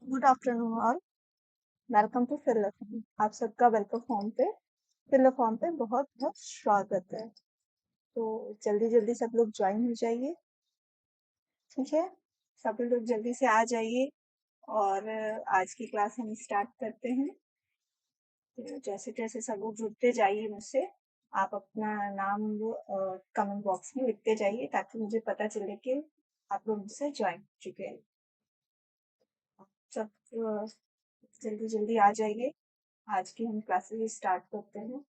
Good afternoon all. Welcome to fill the form. आप सबका welcome form पे fill the form पे बहुत बहुत स्वागत है। तो जल्दी जल्दी सब लोग ज्वाइन हो जाइए। ठीक है, सभी लोग जल्दी से आ जाइए और आज की क्लास हम स्टार्ट करते हैं। तो जैसे जैसे सब लोग जुड़ते जाइए मुझसे, आप अपना नाम कमेंट बॉक्स में लिखते जाइए ताकि मुझे पता चले कि आप लोग मुझसे ज्वाइन हो चुके हैं। सब जल्दी जल्दी आ जाइए। आज की हम क्लासेस स्टार्ट करते हैं।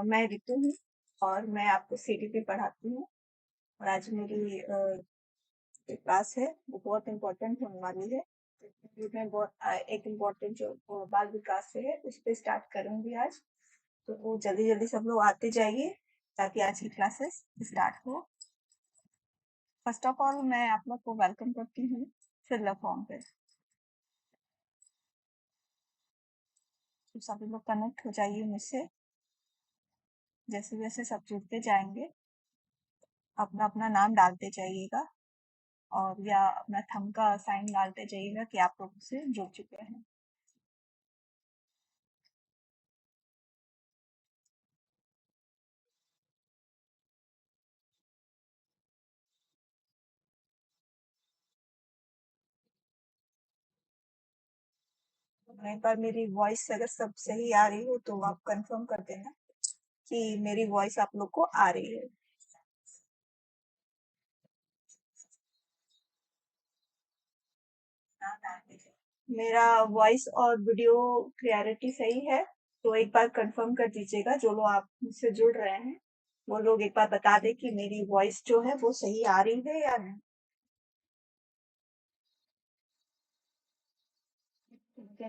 मैं रितु हूँ और मैं आपको सीडीपी पढ़ाती हूँ। और आज मेरी जो क्लास है वो बहुत इम्पोर्टेंट होने वाली है। मैं बहुत एक इम्पोर्टेंट जो बाल विकास से है उस पर स्टार्ट करूंगी आज। तो वो जल्दी जल्दी सब लोग आते जाइए ताकि आज की क्लासेस स्टार्ट हो। फर्स्ट ऑफ ऑल मैं आप लोग को वेलकम करती हूँ फिल फॉर्म पे। तो सभी लोग कनेक्ट हो जाइए मुझसे। जैसे जैसे सब जुड़ते जाएंगे अपना अपना नाम डालते जाइएगा और या अपना थंब का साइन डालते जाइएगा कि आप लोग से जुड़ चुके हैं। एक बार मेरी वॉइस अगर सब सही आ रही हो तो आप कंफर्म कर देना कि मेरी वॉइस आप लोग को आ रही है। मेरा वॉइस और वीडियो क्लियरिटी सही है तो एक बार कंफर्म कर दीजिएगा। जो लोग आप मुझसे जुड़ रहे हैं वो लोग एक बार बता दें कि मेरी वॉइस जो है वो सही आ रही है या नहीं।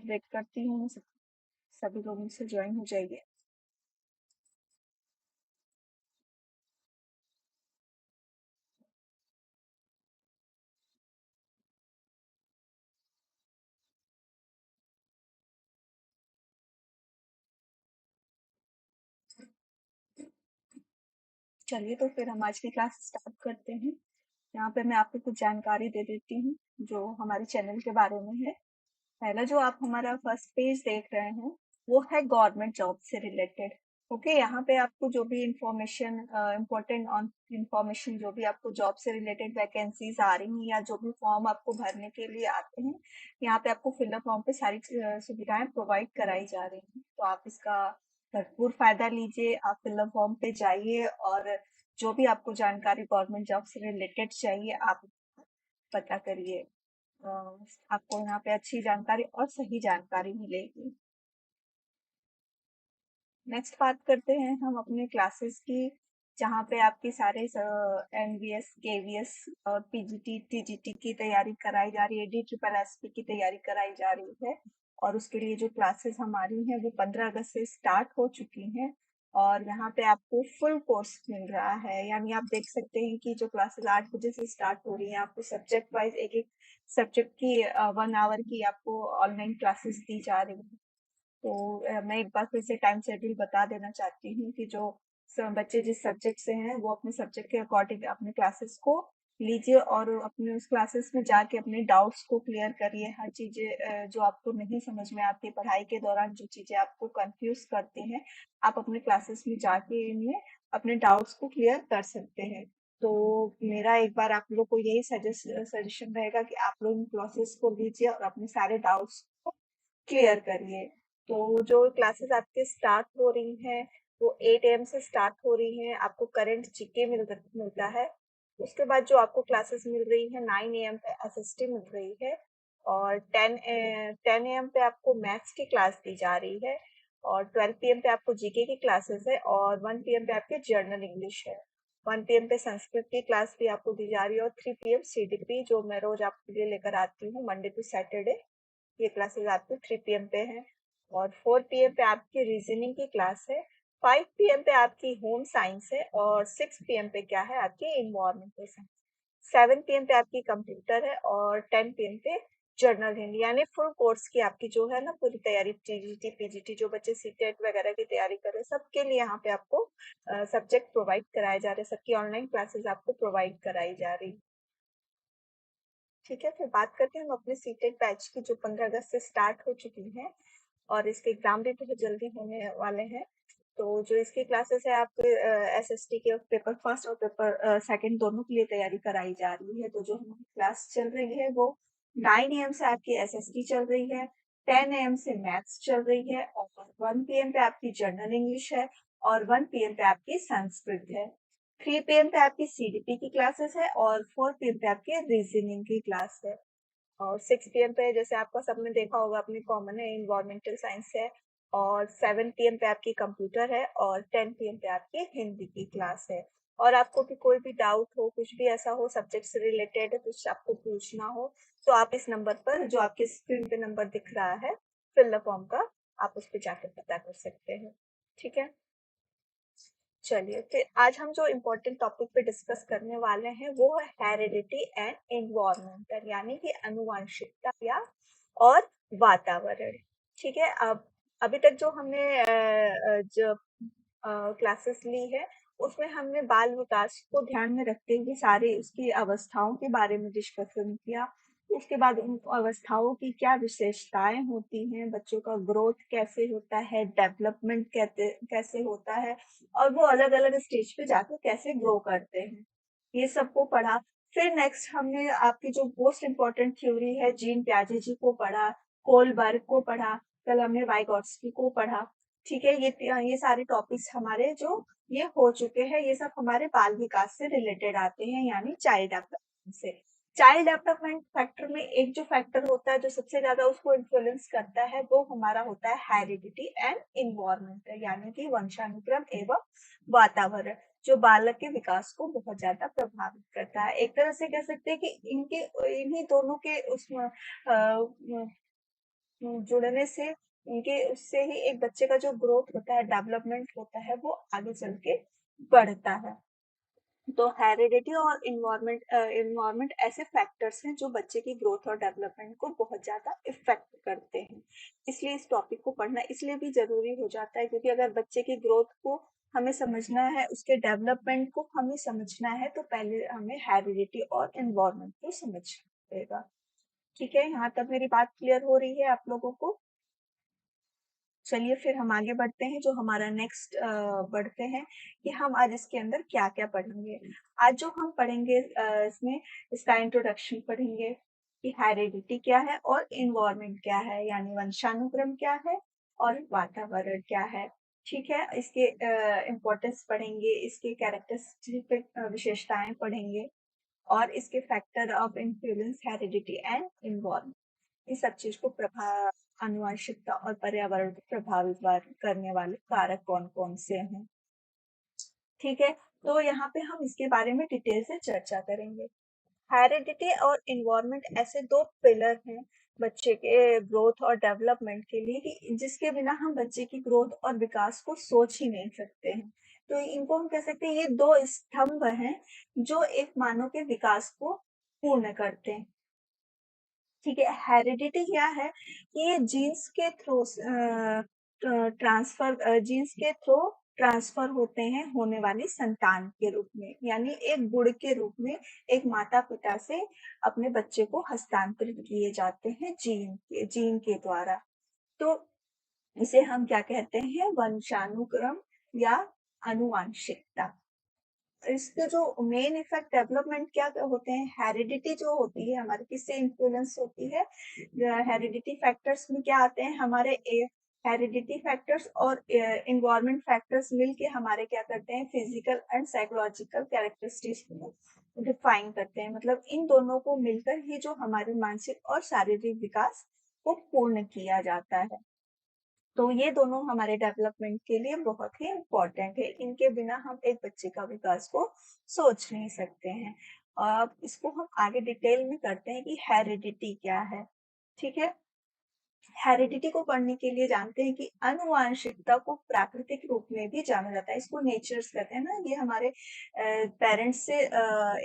वेट करती हूँ सभी लोग मुझसे ज्वाइन हो जाइए। चलिए तो फिर हम आज की क्लास स्टार्ट करते हैं। यहाँ पे मैं आपको कुछ जानकारी दे देती हूँ जो हमारे चैनल के बारे में है। पहला जो आप हमारा फर्स्ट पेज देख रहे हैं वो है गवर्नमेंट जॉब से रिलेटेड। ओके, यहाँ पे आपको जो भी इंफॉर्मेशन इम्पोर्टेंट ऑन इंफॉर्मेशन जो भी आपको जॉब से रिलेटेड वैकेंसीज आ रही हैं या जो भी फॉर्म आपको भरने के लिए आते हैं, यहाँ पे आपको फिलअप फॉर्म पे सारी सुविधाएं प्रोवाइड कराई जा रही हैं। तो आप इसका भरपूर फायदा लीजिए। आप फिलअप फॉर्म पे जाइए और जो भी आपको जानकारी गवर्नमेंट जॉब से रिलेटेड चाहिए आप पता करिए। अ, आपको यहाँ पे अच्छी जानकारी और सही जानकारी मिलेगी। नेक्स्ट बात करते हैं हम अपने क्लासेस की, जहाँ पे आपकी सारे एनवीएस केवीएस और पीजीटी टीजीटी की तैयारी कराई जा रही है, डी ट्रिपल एसपी की तैयारी कराई जा रही है। और उसके लिए जो क्लासेस हमारी हैं वो 15 अगस्त से स्टार्ट हो चुकी हैं। और यहाँ पे आपको फुल कोर्स मिल रहा है, यानी आप देख सकते हैं कि जो क्लासेस 8 बजे से स्टार्ट हो रही हैं आपको सब्जेक्ट वाइज एक एक सब्जेक्ट की 1 आवर की आपको ऑनलाइन क्लासेस दी जा रही है। तो मैं एक बार फिर से टाइम शेड्यूल बता देना चाहती हूँ कि जो बच्चे जिस सब्जेक्ट से हैं वो अपने सब्जेक्ट के अकॉर्डिंग अपने क्लासेस को लीजिए और अपने उस क्लासेस में जाके अपने डाउट्स को क्लियर करिए। हर चीजें जो आपको नहीं समझ में आती पढ़ाई के दौरान, जो चीजें आपको कंफ्यूज करती हैं, आप अपने क्लासेस में जाके इनमें अपने डाउट्स को क्लियर कर सकते हैं। तो मेरा एक बार आप लोग को यही सजेशन रहेगा कि आप लोग इन क्लासेस को लीजिए और अपने सारे डाउट्स को क्लियर करिए। तो जो क्लासेस आपके स्टार्ट हो रही हैं वो 8 AM से स्टार्ट हो रही हैं। आपको करंट जीके मिलता है। उसके बाद जो आपको क्लासेस मिल रही है 9 AM पे एसएसटी मिल रही है। और 10 AM पे आपको मैथ्स की क्लास दी जा रही है। और 12 PM पे आपको जीके की क्लासेस है और 1 PM पे आपके जर्नल इंग्लिश है। 1 PM पे संस्कृत की क्लास भी आपको दी जा रही है और 3 PM सीडीपी जो मैं रोज आपके लिए लेकर आती हूँ मंडे टू सैटरडे, ये क्लासेस आपकी 3 PM पे है। और 4 PM पे आपकी रीजनिंग की क्लास है। 5 PM पे आपकी होम साइंस है और 6 PM पे क्या है आपकी इन्वायरमेंटल साइंस। 7 PM पे आपकी कंप्यूटर है और 10 PM पे जर्नल हिंदी, यानी फुल कोर्स की आपकी जो है ना पूरी तैयारी, टीजीटी पीजीटी जो बच्चे सीटेट वगैरह की तैयारी कर रहे हैं सबके लिए यहाँ पे आपको सब्जेक्ट प्रोवाइड कराए जा रहे हैं। सबकी ऑनलाइन क्लासेस आपको प्रोवाइड कराई जा रही है। ठीक है, फिर बात करते हैं हम अपने सीटेट बैच की जो 15 अगस्त से स्टार्ट हो चुकी हैं और इसके एग्जाम भी बहुत जल्दी होने वाले हैं। तो जो इसकी क्लासेस है आपके एसएसटी के पेपर फर्स्ट और पेपर सेकंड दोनों के लिए तैयारी कराई जा रही है। तो जो हमारी क्लास चल रही है वो 9 एम से आपकी एसएसटी चल रही है, 10 एम से मैथ्स चल रही है और 1 पीएम पे आपकी जनरल इंग्लिश है और 1 पीएम पे आपकी संस्कृत है। 3 पीएम पे आपकी सीडीपी की क्लासेस है और 4 पीएम पे आपकी रीजनिंग की क्लास है। और 6 पीएम पे जैसे आपका सबने देखा होगा अपनी कॉमन है इन्वायरमेंटल साइंस है और 7 पीएम पे आपकी कंप्यूटर है और 10 पीएम पे आपकी हिंदी की क्लास है। और आपको भी कोई भी डाउट हो, कुछ भी ऐसा हो सब्जेक्ट से रिलेटेड कुछ आपको पूछना हो तो आप इस नंबर पर जो आपके स्क्रीन पे नंबर दिख रहा है फिल द फॉर्म का, आप उस पर जाकर पता कर सकते हैं। ठीक है, चलिए फिर आज हम जो इम्पोर्टेंट टॉपिक पे डिस्कस करने वाले हैं वो है हेरिडिटी एंड एनवायरमेंटल, यानी कि आनुवंशिकता या और वातावरण। ठीक है, अब अभी तक जो हमने जो क्लासेस ली है उसमें हमने बाल विकास को ध्यान में रखते हुए सारी उसकी अवस्थाओं के बारे में डिस्कशन किया। उसके बाद उन अवस्थाओं की क्या विशेषताएं होती हैं, बच्चों का ग्रोथ कैसे होता है, डेवलपमेंट कैसे होता है और वो अलग अलग स्टेज पे जाकर कैसे ग्रो करते हैं, ये सबको पढ़ा। फिर नेक्स्ट हमने आपकी जो मोस्ट इम्पोर्टेंट थ्योरी है जीन प्याजे जी को पढ़ा, कोलबर्ग को पढ़ा, कल हमने वाइगॉट्स्की को पढ़ा। ठीक है, ये सारे टॉपिक्स हमारे जो ये हो चुके हैं, ये सब हमारे बाल विकास से रिलेटेड आते हैं, यानी चाइल्ड डेवलपमेंट से। चाइल्ड डेवलपमेंट फैक्टर में एक जो फैक्टर होता है जो सबसे ज्यादा उसको इन्फ्लुएंस करता है वो हमारा होता है हेरिडिटी एंड इन्वायरमेंट, यानी कि वंशानुक्रम एवं वातावरण, जो बालक के विकास को बहुत ज्यादा प्रभावित करता है। एक तरह से कह सकते हैं कि इनके इन्हीं दोनों के उसमें जुड़ने से इनके उससे ही एक बच्चे का जो ग्रोथ होता है, डेवलपमेंट होता है, वो आगे चल के बढ़ता है। तो हेरिडिटी और इन्वायरमेंट ऐसे फैक्टर्स हैं जो बच्चे की ग्रोथ और डेवलपमेंट को बहुत ज्यादा इफेक्ट करते हैं। इसलिए इस टॉपिक को पढ़ना इसलिए भी जरूरी हो जाता है क्योंकि अगर बच्चे की ग्रोथ को हमें समझना है, उसके डेवलपमेंट को हमें समझना है तो पहले हमें हेरिडिटी और इन्वायरमेंट को समझना पड़ेगा। ठीक है, यहाँ तक मेरी बात क्लियर हो रही है आप लोगों को? चलिए फिर हम आगे बढ़ते हैं, जो हमारा नेक्स्ट बढ़ते हैं कि हम आज इसके अंदर क्या क्या पढ़ेंगे। आज जो हम पढ़ेंगे इसमें इसका इंट्रोडक्शन पढ़ेंगे कि हेरिडिटी क्या है और इन्वायरमेंट क्या है, यानी वंशानुक्रम क्या है और वातावरण क्या है। ठीक है, इसके इम्पोर्टेंस पढ़ेंगे, इसके कैरेक्टरिस्टिक विशेषताएं पढ़ेंगे और इसके factor of influence heredity and environment, इस सब चीज को आनुवंशिकता और पर्यावरण को प्रभावित करने वाले कारक कौन कौन से हैं। ठीक है, तो यहाँ पे हम इसके बारे में डिटेल से चर्चा करेंगे। हेरिडिटी और इन्वायरमेंट ऐसे दो पिलर हैं बच्चे के ग्रोथ और डेवलपमेंट के लिए कि जिसके बिना हम बच्चे की ग्रोथ और विकास को सोच ही नहीं सकते हैं। तो इनको हम कह सकते हैं ये दो स्तंभ हैं जो एक मानव के विकास को पूर्ण करते हैं। ठीक है, हेरिडिटी क्या है कि ये जीन्स के थ्रू जीन्स के थ्रू ट्रांसफर होते हैं होने वाली संतान के रूप में, यानी एक गुण के रूप में एक माता पिता से अपने बच्चे को हस्तांतरित किए जाते हैं जीन के द्वारा। तो इसे हम क्या कहते हैं, वंशानुक्रम या आनुवांशिकता। इसके जो मेन इफेक्ट डेवलपमेंट क्या क्या होते हैं, हेरिडिटी जो होती है हमारी किससे इन्फ्लुएंस होती है, हेरिडिटी फैक्टर्स में क्या आते हैं हमारे, हेरिडिटी फैक्टर्स और इन्वायरमेंट फैक्टर्स मिलके हमारे क्या करते हैं, फिजिकल एंड साइकोलॉजिकल कैरेक्टरिस्टिक्स को डिफाइन करते हैं। मतलब इन दोनों को मिलकर ही जो हमारे मानसिक और शारीरिक विकास को पूर्ण किया जाता है। तो ये दोनों हमारे डेवलपमेंट के लिए बहुत ही इम्पोर्टेंट है, इनके बिना हम एक बच्चे का विकास को सोच नहीं सकते हैं। अब इसको हम आगे डिटेल में करते हैं कि हेरिडिटी क्या है। ठीक है, हेरिडिटी को पढ़ने के लिए जानते हैं कि अनुवांशिकता को प्राकृतिक रूप में भी जाना जाता है, इसको नेचर्स कहते हैं ना, ये हमारे पेरेंट्स से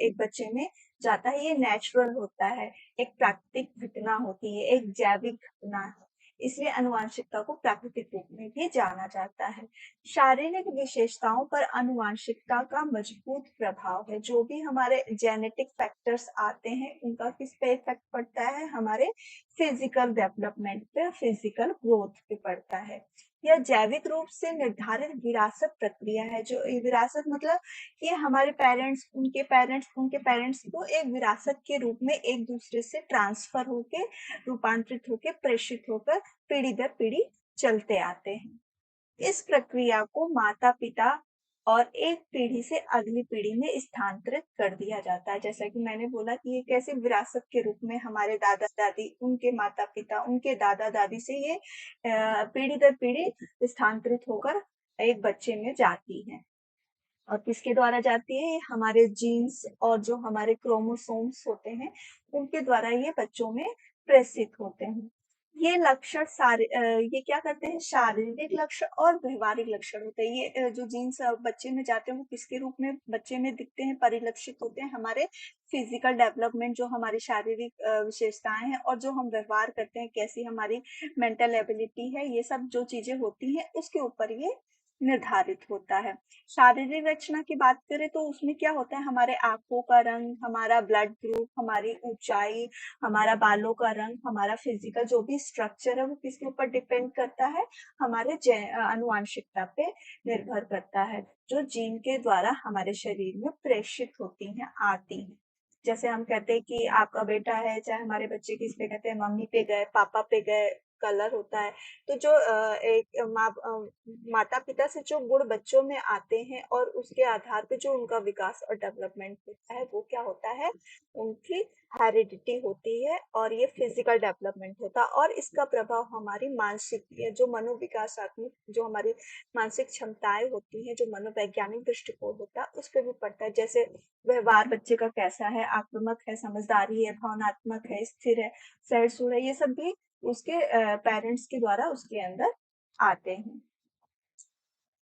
एक बच्चे में जाता है, ये नेचुरल होता है, एक प्राकृतिक घटना होती है, एक जैविक घटना है। इसलिए आनुवंशिकता को प्राकृतिक रूप में भी जाना जाता है। शारीरिक विशेषताओं पर आनुवंशिकता का मजबूत प्रभाव है। जो भी हमारे जेनेटिक फैक्टर्स आते हैं उनका किस पे इफेक्ट पड़ता है? हमारे फिजिकल डेवलपमेंट पे, फिजिकल ग्रोथ पे पड़ता है। यह जैविक रूप से निर्धारित विरासत प्रक्रिया है। जो विरासत मतलब कि हमारे उनके पेरेंट्स को एक विरासत के रूप में एक दूसरे से ट्रांसफर होके, रूपांतरित होके, प्रेषित होकर पीढ़ी दर पीढ़ी चलते आते हैं। इस प्रक्रिया को माता पिता और एक पीढ़ी से अगली पीढ़ी में स्थानांतरित कर दिया जाता है। जैसा कि मैंने बोला कि ये कैसे विरासत के रूप में हमारे दादा दादी, उनके माता पिता, उनके दादा दादी से ये पीढ़ी दर पीढ़ी स्थानांतरित होकर एक बच्चे में जाती है। और किसके द्वारा जाती है? हमारे जीन्स और जो हमारे क्रोमोसोम्स होते हैं उनके द्वारा ये बच्चों में प्रेषित होते हैं। ये लक्षण सारे ये क्या करते हैं? शारीरिक लक्षण और व्यवहारिक लक्षण होते हैं। ये जो जीन्स बच्चे में जाते हैं वो किसके रूप में बच्चे में दिखते हैं, परिलक्षित होते हैं? हमारे फिजिकल डेवलपमेंट, जो हमारी शारीरिक विशेषताएं हैं और जो हम व्यवहार करते हैं, कैसी हमारी मेंटल एबिलिटी है, ये सब जो चीजें होती हैं उसके ऊपर ये निर्धारित होता है। शारीरिक रचना की बात करें तो उसमें क्या होता है? हमारे आंखों का रंग, हमारा ब्लड ग्रुप, हमारी ऊंचाई, हमारा बालों का रंग, हमारा फिजिकल जो भी स्ट्रक्चर है वो किसके ऊपर डिपेंड करता है? हमारे आनुवंशिकता पे निर्भर करता है, जो जीन के द्वारा हमारे शरीर में प्रेषित होती हैं, आती हैं। जैसे हम कहते हैं कि आपका बेटा है, चाहे हमारे बच्चे किस पे कहते हैं, मम्मी पे गए, पापा पे गए, कलर होता है। तो जो एक माता पिता से जो गुण बच्चों में आते हैं और उसके आधार पे जो उनका विकास और डेवलपमेंट होता है वो क्या होता है? उनकी हेरिडिटी होती है और ये फिजिकल डेवलपमेंट होता है। और इसका प्रभाव हमारी मानसिक, जो मनोविकासात्मक, जो हमारी मानसिक क्षमताएं होती हैं, जो मनोवैज्ञानिक दृष्टिकोण होता है उस पर भी पड़ता है। जैसे व्यवहार बच्चे का कैसा है, आक्रामक है, समझदारी है, भावनात्मक है, स्थिर है, सहिष्णु है, ये सब भी उसके पेरेंट्स के द्वारा उसके अंदर आते हैं।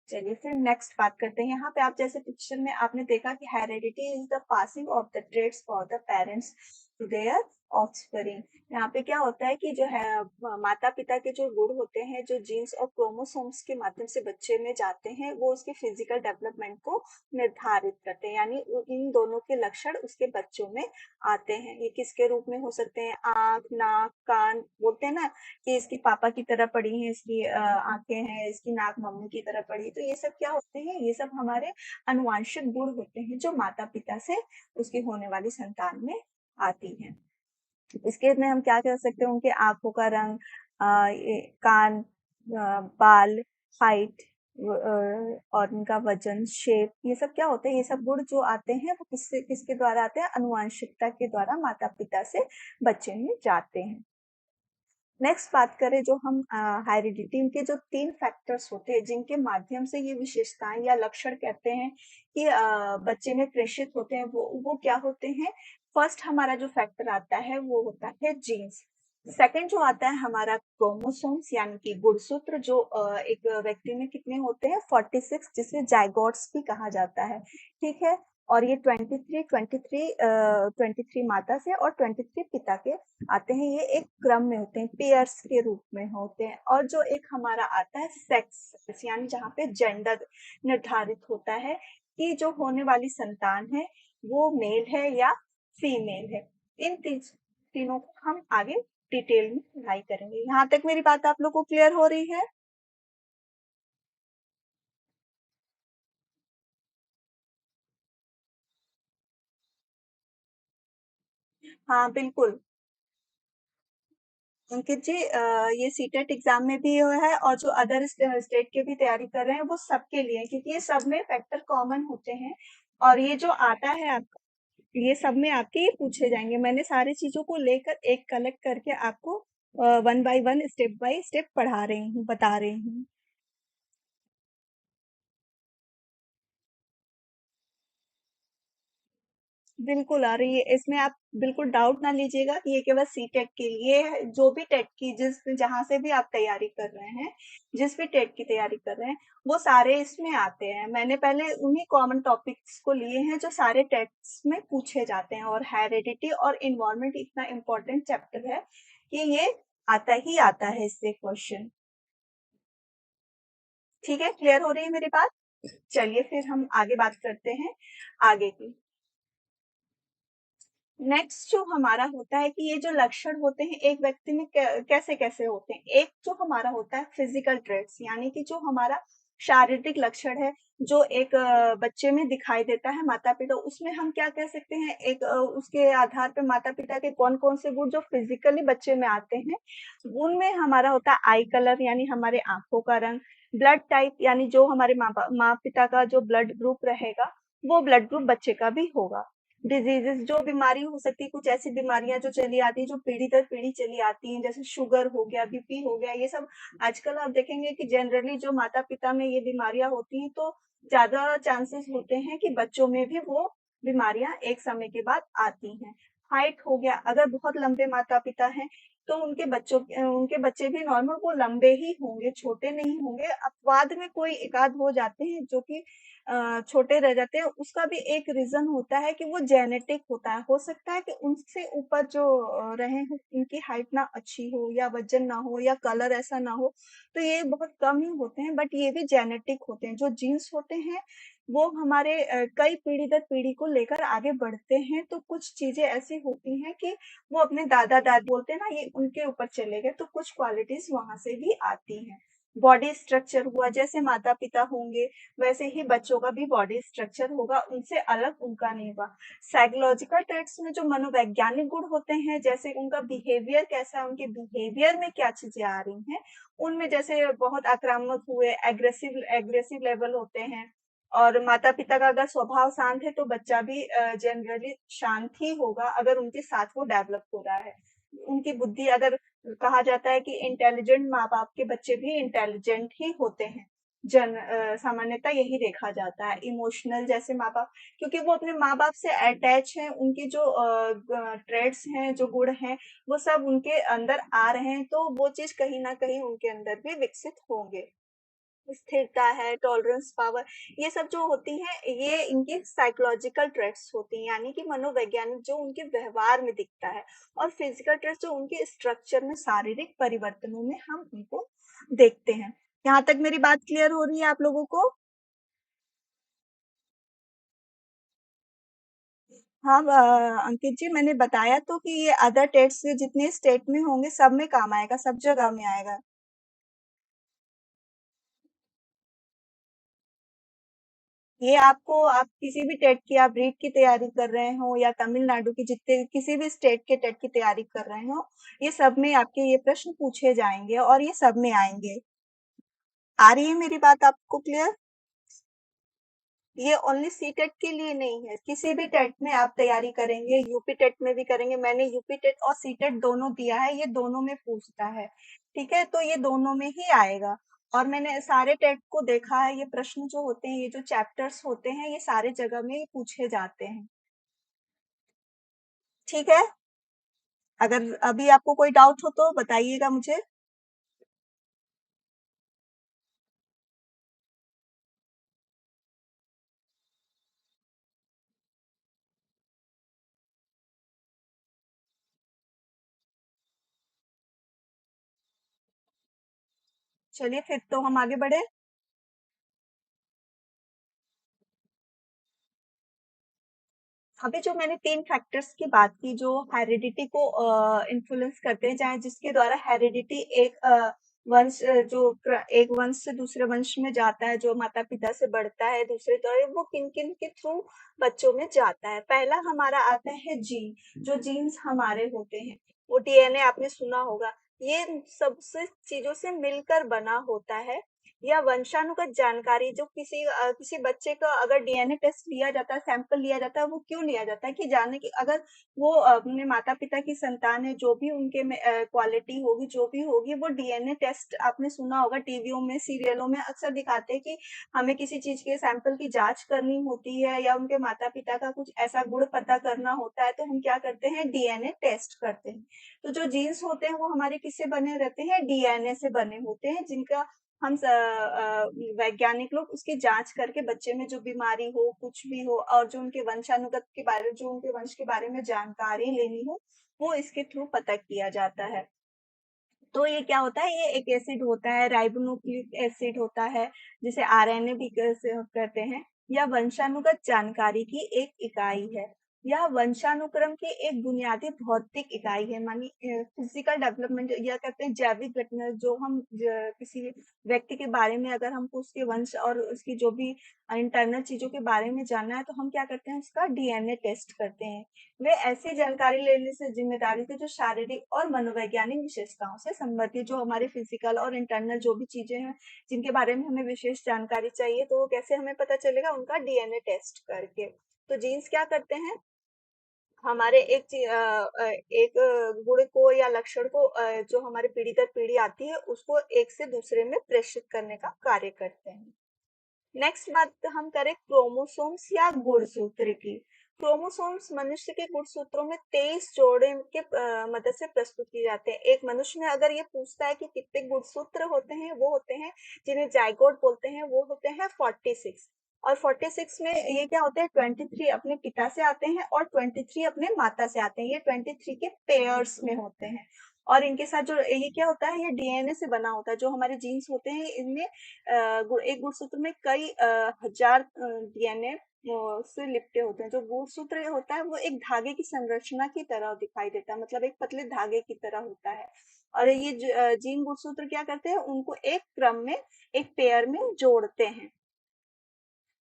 चलिए फिर नेक्स्ट बात करते हैं। यहाँ पे आप जैसे पिक्चर में आपने देखा कि heredity is the passing of the trades for the parents to their offspring. यहाँ पे क्या होता है कि जो है माता पिता के जो गुण होते हैं, जो जीन्स और क्रोमोसोम्स के माध्यम से बच्चे में जाते हैं, वो उसके फिजिकल डेवलपमेंट को निर्धारित करते हैं। यानी इन दोनों के लक्षण उसके बच्चों में आते हैं। ये किसके रूप में हो सकते हैं? आंख, नाक, कान, बोलते हैं ना कि इसकी पापा की तरह पड़ी है, इसकी आंखें हैं, इसकी नाक मम्मी की तरह पड़ी। तो ये सब क्या होते हैं? ये सब हमारे अनुवांशिक गुण होते हैं जो माता पिता से उसकी होने वाली संतान में आती है। इसके में हम क्या कर सकते हैं? उनके आंखों का रंग, कान, बाल, हाइट और उनका वजन, शेप, ये सब क्या होते हैं? ये सब गुण जो आते हैं वो किसके द्वारा आते हैं? अनुवांशिकता के द्वारा माता पिता से बच्चे में जाते हैं। नेक्स्ट बात करें, जो हम हेरिडिटी के जो 3 फैक्टर्स होते हैं जिनके माध्यम से ये विशेषताएं या लक्षण कहते हैं कि बच्चे में प्रेषित होते हैं, वो क्या होते हैं? फर्स्ट हमारा जो फैक्टर आता है वो होता है जीन्स। सेकंड जो आता है हमारा क्रोमोसोम्स, यानी कि गुणसूत्र, जो एक व्यक्ति में कितने होते हैं? 46, जिसे जाइगोट्स भी कहा जाता है। ठीक है। और ये 23 माता से और 23 पिता के आते हैं। ये एक क्रम में होते हैं, पेयर्स के रूप में होते हैं। और जो एक हमारा आता है सेक्स, यानी जहाँ पे जेंडर निर्धारित होता है कि जो होने वाली संतान है वो मेल है या फीमेल है। इन तीनों को हम आगे डिटेल में पढ़ाई करेंगे। यहाँ तक मेरी बात आप लोग को क्लियर हो रही है? हाँ बिल्कुल। अंकित जी, ये सीटेट एग्जाम में भी हुआ है और जो अदर स्टेट के भी तैयारी कर रहे हैं वो सबके लिए, क्योंकि ये सब में फैक्टर कॉमन होते हैं। और ये जो आता है आपका, ये सब में आपके ये पूछे जाएंगे। मैंने सारी चीजों को लेकर एक कलेक्ट करके आपको one by one, step by step पढ़ा रही हूँ, बता रही हूँ। बिल्कुल आ रही है। इसमें आप बिल्कुल डाउट ना लीजिएगा कि ये केवल सी टेट के लिए है। जो भी टेट की, जिस जहां से भी आप तैयारी कर रहे हैं, जिस भी टेट की तैयारी कर रहे हैं, वो सारे इसमें आते हैं। मैंने पहले उन्हीं कॉमन टॉपिक्स को लिए हैं जो सारे टेट्स में पूछे जाते हैं। और हेरिडिटी और इन्वायरमेंट इतना इम्पोर्टेंट चैप्टर है कि ये आता ही आता है इससे क्वेश्चन। ठीक है, क्लियर हो रही है मेरी बात? चलिए फिर हम आगे बात करते हैं आगे की। नेक्स्ट जो हमारा होता है कि ये जो लक्षण होते हैं एक व्यक्ति में कैसे कैसे होते हैं। एक जो हमारा होता है फिजिकल ट्रेट्स, यानी कि जो हमारा शारीरिक लक्षण है, जो एक बच्चे में दिखाई देता है माता पिता, उसमें हम क्या कह सकते हैं, एक उसके आधार पर माता पिता के कौन कौन से गुण जो फिजिकली बच्चे में आते हैं, उनमें हमारा होता है आई कलर, यानी हमारे आंखों का रंग। ब्लड टाइप, यानी जो हमारे माँ पिता का जो ब्लड ग्रुप रहेगा, वो ब्लड ग्रुप बच्चे का भी होगा। डिजीजेस, जो बीमारी हो सकती है, कुछ ऐसी बीमारियां जो चली आती है, जो पीढ़ी दर पीढ़ी चली आती हैं, जैसे शुगर हो गया, बीपी हो गया, ये सब आजकल आप देखेंगे कि जनरली जो माता पिता में ये बीमारियां होती हैं, तो ज्यादा चांसेस होते हैं कि बच्चों में भी वो बीमारियां एक समय के बाद आती हैं। हाइट हो गया, अगर बहुत लंबे माता पिता हैं तो उनके बच्चे भी नॉर्मल वो लंबे ही होंगे, छोटे नहीं होंगे। अपवाद में कोई एकाध हो जाते हैं जो कि छोटे रह जाते हैं, उसका भी एक रीजन होता है कि वो जेनेटिक होता है। हो सकता है कि उनसे ऊपर जो रहे हो, उनकी हाइट ना अच्छी हो, या वजन ना हो, या कलर ऐसा ना हो, तो ये बहुत कम ही होते हैं, बट ये भी जेनेटिक होते हैं। जो जीन्स होते हैं वो हमारे कई पीढ़ी दर पीढ़ी को लेकर आगे बढ़ते हैं, तो कुछ चीजें ऐसी होती हैं कि वो अपने दादा दादी बोलते हैं ना, ये उनके ऊपर चले गए, तो कुछ क्वालिटीज वहां से भी आती हैं। बॉडी स्ट्रक्चर हुआ, जैसे माता पिता होंगे वैसे ही बच्चों का भी बॉडी स्ट्रक्चर होगा, उनसे अलग उनका नहीं होगा। साइकोलॉजिकल ट्रेट्स में जो मनोवैज्ञानिक गुण होते हैं, जैसे उनका बिहेवियर कैसा है, उनके बिहेवियर में क्या चीजें आ रही हैं, उनमें जैसे बहुत आक्रामक हुए, एग्रेसिव एग्रेसिव लेवल होते हैं। और माता पिता का अगर स्वभाव शांत है तो बच्चा भी जनरली शांत ही होगा, अगर उनके साथ वो डेवलप हो रहा है। उनकी बुद्धि, अगर कहा जाता है कि इंटेलिजेंट माँ बाप के बच्चे भी इंटेलिजेंट ही होते हैं, सामान्यतः यही देखा जाता है। इमोशनल, जैसे माँ बाप, क्योंकि वो अपने माँ बाप से अटैच है, उनके जो ट्रेड्स हैं, जो गुण हैं, वो सब उनके अंदर आ रहे हैं, तो वो चीज कहीं ना कहीं उनके अंदर भी विकसित होंगे। स्थिरता है, टॉलरेंस पावर, ये सब जो होती है, ये इनकी साइकोलॉजिकल ट्रेट्स होती हैं, यानी कि मनोवैज्ञानिक जो उनके व्यवहार में दिखता है। और फिजिकल ट्रेट्स जो उनके स्ट्रक्चर में, शारीरिक परिवर्तनों में हम उनको देखते हैं। यहाँ तक मेरी बात क्लियर हो रही है आप लोगों को? हाँ अंकित जी, मैंने बताया तो कि ये अदर टेट्स जितने स्टेट में होंगे सब में काम आएगा, सब जगह में आएगा। ये आपको, आप किसी भी टेट की, आप रीट की तैयारी कर रहे हो या तमिलनाडु की, जितने किसी भी स्टेट के टेट की तैयारी कर रहे हो, ये सब में आपके ये प्रश्न पूछे जाएंगे और ये सब में आएंगे। आ रही है मेरी बात आपको क्लियर? ये ओनली सी टेट के लिए नहीं है, किसी भी टेट में आप तैयारी करेंगे, यूपी टेट में भी करेंगे, मैंने यूपी टेट और सी टेट दोनों दिया है, ये दोनों में पूछता है। ठीक है, तो ये दोनों में ही आएगा। और मैंने सारे टेट को देखा है, ये प्रश्न जो होते हैं, ये जो चैप्टर्स होते हैं, ये सारे जगह में ही पूछे जाते हैं। ठीक है, अगर अभी आपको कोई डाउट हो तो बताइएगा मुझे। चलिए फिर तो हम आगे बढ़े। अभी जो मैंने 3 फैक्टर्स की बात की जो हेरिडिटी को इन्फ्लुएंस करते हैं, चाहे जिसके द्वारा हेरिडिटी एक वंश एक वंश से दूसरे वंश में जाता है, जो माता पिता से बढ़ता है दूसरे द्वारा, वो किन किन के थ्रू बच्चों में जाता है। पहला हमारा आता है जीन, जो जीन्स हमारे होते हैं, वो डीएनए आपने सुना होगा, ये सबसे चीजों से मिलकर बना होता है। या वंशानुगत जानकारी, जो किसी बच्चे का अगर डीएनए टेस्ट लिया जाता है, सैंपल लिया जाता है, वो क्यों लिया जाता है कि जानने की, अगर वो अपने माता पिता की संतान है, जो भी उनके में क्वालिटी होगी, जो भी होगी, वो डीएनए टेस्ट आपने सुना होगा, टीवियों में सीरियलों में अक्सर दिखाते हैं कि हमें किसी चीज के सैंपल की जांच करनी होती है, या उनके माता पिता का कुछ ऐसा गुण पता करना होता है, तो हम क्या करते हैं, डीएनए टेस्ट करते हैं। तो जो जीन्स होते हैं वो हमारे किससे बने रहते हैं, डीएनए से बने होते हैं, जिनका हम वैज्ञानिक लोग उसकी जांच करके बच्चे में जो बीमारी हो, कुछ भी हो, और जो उनके वंशानुगत के बारे, जो उनके वंश के बारे में जानकारी लेनी हो, वो इसके थ्रू पता किया जाता है। तो ये क्या होता है, ये एक एसिड होता है, राइबोन्यूक्लिक एसिड होता है, जिसे आरएनए भी कहते हैं। यह वंशानुगत जानकारी की एक इकाई है। यह वंशानुक्रम की एक बुनियादी भौतिक इकाई है, मानी फिजिकल डेवलपमेंट, या कहते हैं जैविक घटना। जो हम किसी व्यक्ति के बारे में अगर हमको उसके वंश और उसकी जो भी इंटरनल चीजों के बारे में जानना है, तो हम क्या करते हैं, उसका डीएनए टेस्ट करते हैं। वे ऐसी जानकारी लेने से जिम्मेदारी थे जो शारीरिक और मनोवैज्ञानिक विशेषताओं से संबंधित, जो हमारी फिजिकल और इंटरनल जो भी चीजें हैं जिनके बारे में हमें विशेष जानकारी चाहिए, तो वो कैसे हमें पता चलेगा, उनका डीएनए टेस्ट करके। तो जीन्स क्या करते हैं, हमारे एक गुण को या लक्षण को जो हमारे पीढ़ी दर पीढ़ी आती है, उसको एक से दूसरे में प्रेषित करने का कार्य करते हैं। नेक्स्ट बात हम करें क्रोमोसोम्स या गुणसूत्र की। क्रोमोसोम्स मनुष्य के गुणसूत्रों में 23 जोड़े के मदद से प्रस्तुत किए जाते हैं। एक मनुष्य में अगर ये पूछता है कि कितने गुणसूत्र होते हैं, वो होते हैं जिन्हें जाइगोट बोलते हैं, वो होते हैं 46। और 46 में ये क्या होते हैं, 23 अपने पिता से आते हैं और 23 अपने माता से आते हैं। ये 23 के पेयर्स में होते हैं। और इनके साथ जो ये क्या होता है, ये डीएनए से बना होता है। जो हमारे जीन्स होते हैं, इनमें एक गुणसूत्र में कई हजार डीएनए से लिपटे होते हैं। जो गुणसूत्र होता है, वो एक धागे की संरचना की तरह दिखाई देता है, मतलब एक पतले धागे की तरह होता है। और ये जीन गुणसूत्र क्या करते हैं, उनको एक क्रम में, एक पेयर में जोड़ते हैं।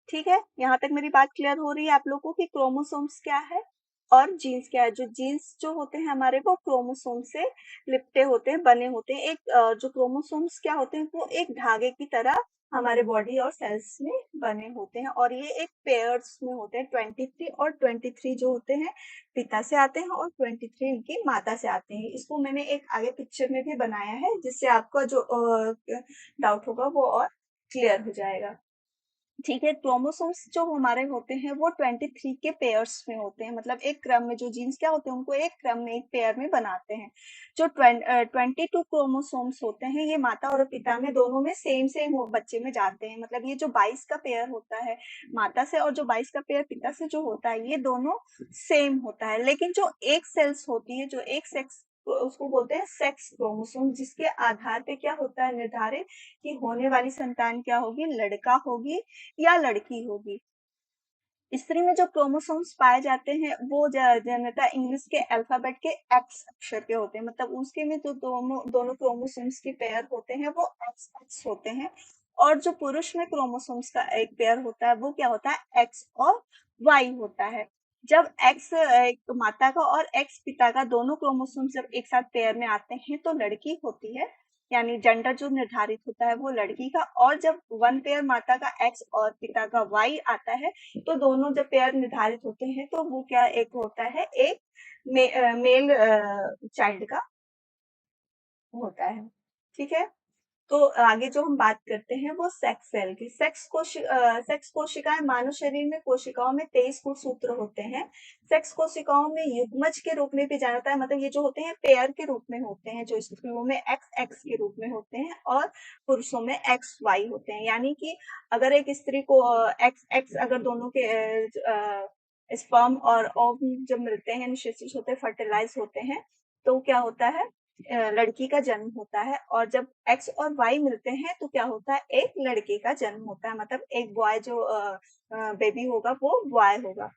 ठीक है, यहाँ तक मेरी बात क्लियर हो रही है आप लोगों को कि क्रोमोसोम्स क्या है और जीन्स क्या है। जो जीन्स जो होते हैं हमारे, वो क्रोमोसोम से लिपटे होते हैं, बने होते हैं। एक जो क्रोमोसोम्स क्या होते हैं, वो एक धागे की तरह हमारे बॉडी और सेल्स में बने होते हैं, और ये एक पेयर्स में होते हैं। 23 और 23 जो होते हैं पिता से आते हैं, और 23 इनकी माता से आते हैं। इसको मैंने एक आगे पिक्चर में भी बनाया है, जिससे आपका जो डाउट होगा वो और क्लियर हो जाएगा। ठीक है, क्रोमोसोम्स जो हमारे होते हैं, वो 23 के पेयर्स में होते हैं, मतलब एक क्रम में। जो जीन्स क्या होते हैं, उनको एक क्रम में, एक पेयर में बनाते हैं। जो 22 क्रोमोसोम्स होते हैं, ये माता और पिता में दोनों में सेम सेम बच्चे में जाते हैं। मतलब ये जो 22 का पेयर होता है माता से, और जो 22 का पेयर पिता से जो होता है, ये दोनों सेम होता है। लेकिन जो एक सेल्स होती है, जो एक सेक्स, उसको बोलते हैं सेक्स क्रोमोसोम, जिसके आधार पे क्या होता है निर्धारित कि होने वाली संतान क्या होगी, लड़का होगी या लड़की होगी। स्त्री में जो क्रोमोसोम्स पाए जाते हैं, वो जनता इंग्लिश के अल्फाबेट के एक्स अक्षर के होते हैं। मतलब उसके में जो दोनों दोनों क्रोमोसोम्स के पेयर होते हैं, वो एक्स एक्स होते हैं। और जो पुरुष में क्रोमोसोम्स का एक पेयर होता है, वो क्या होता है, एक्स और वाई होता है। जब एक्स एक माता का और एक्स पिता का दोनों क्रोमोसोम जब एक साथ पेयर में आते हैं, तो लड़की होती है। यानी जेंडर जो निर्धारित होता है, वो लड़की का। और जब वन पेयर माता का एक्स और पिता का वाई आता है, तो दोनों जब पेयर निर्धारित होते हैं, तो वो क्या एक होता है, एक मेल चाइल्ड का होता है। ठीक है, तो आगे जो हम बात करते हैं, वो सेक्स सेल की। सेक्स कोशिकाएं, मानव शरीर में कोशिकाओं में 23 गुणसूत्र होते हैं। सेक्स कोशिकाओं में युग्मज के रूप में भी जाना जाता है, मतलब ये जो होते हैं पेयर के रूप में होते हैं। जो स्त्रियों में एक्स एक्स के रूप में होते हैं, और पुरुषों में एक्स वाई होते हैं। यानी कि अगर एक स्त्री को एक्स एक्स, अगर दोनों के स्पर्म और ओवम जब मिलते हैं, निषेचित होते हैं, फर्टिलाइज होते हैं, तो क्या होता है, लड़की का जन्म होता है। और जब एक्स और वाई मिलते हैं, तो क्या होता है, एक लड़के का जन्म होता है। मतलब एक बॉय जो बेबी होगा, वो बॉय होगा।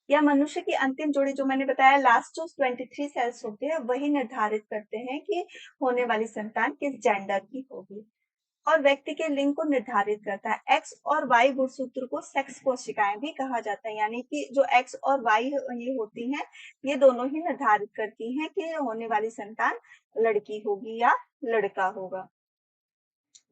या मनुष्य की अंतिम जोड़ी जो मैंने बताया, लास्ट जो 23 सेल्स होते हैं, वही निर्धारित करते हैं कि होने वाली संतान किस जेंडर की होगी, और व्यक्ति के लिंग को निर्धारित करता है। एक्स और वाई गुणसूत्र को सेक्स कोशिकाएं भी कहा जाता है। यानी कि जो एक्स और वाई ये होती हैं, ये दोनों ही निर्धारित करती हैं कि होने वाली संतान लड़की होगी या लड़का होगा।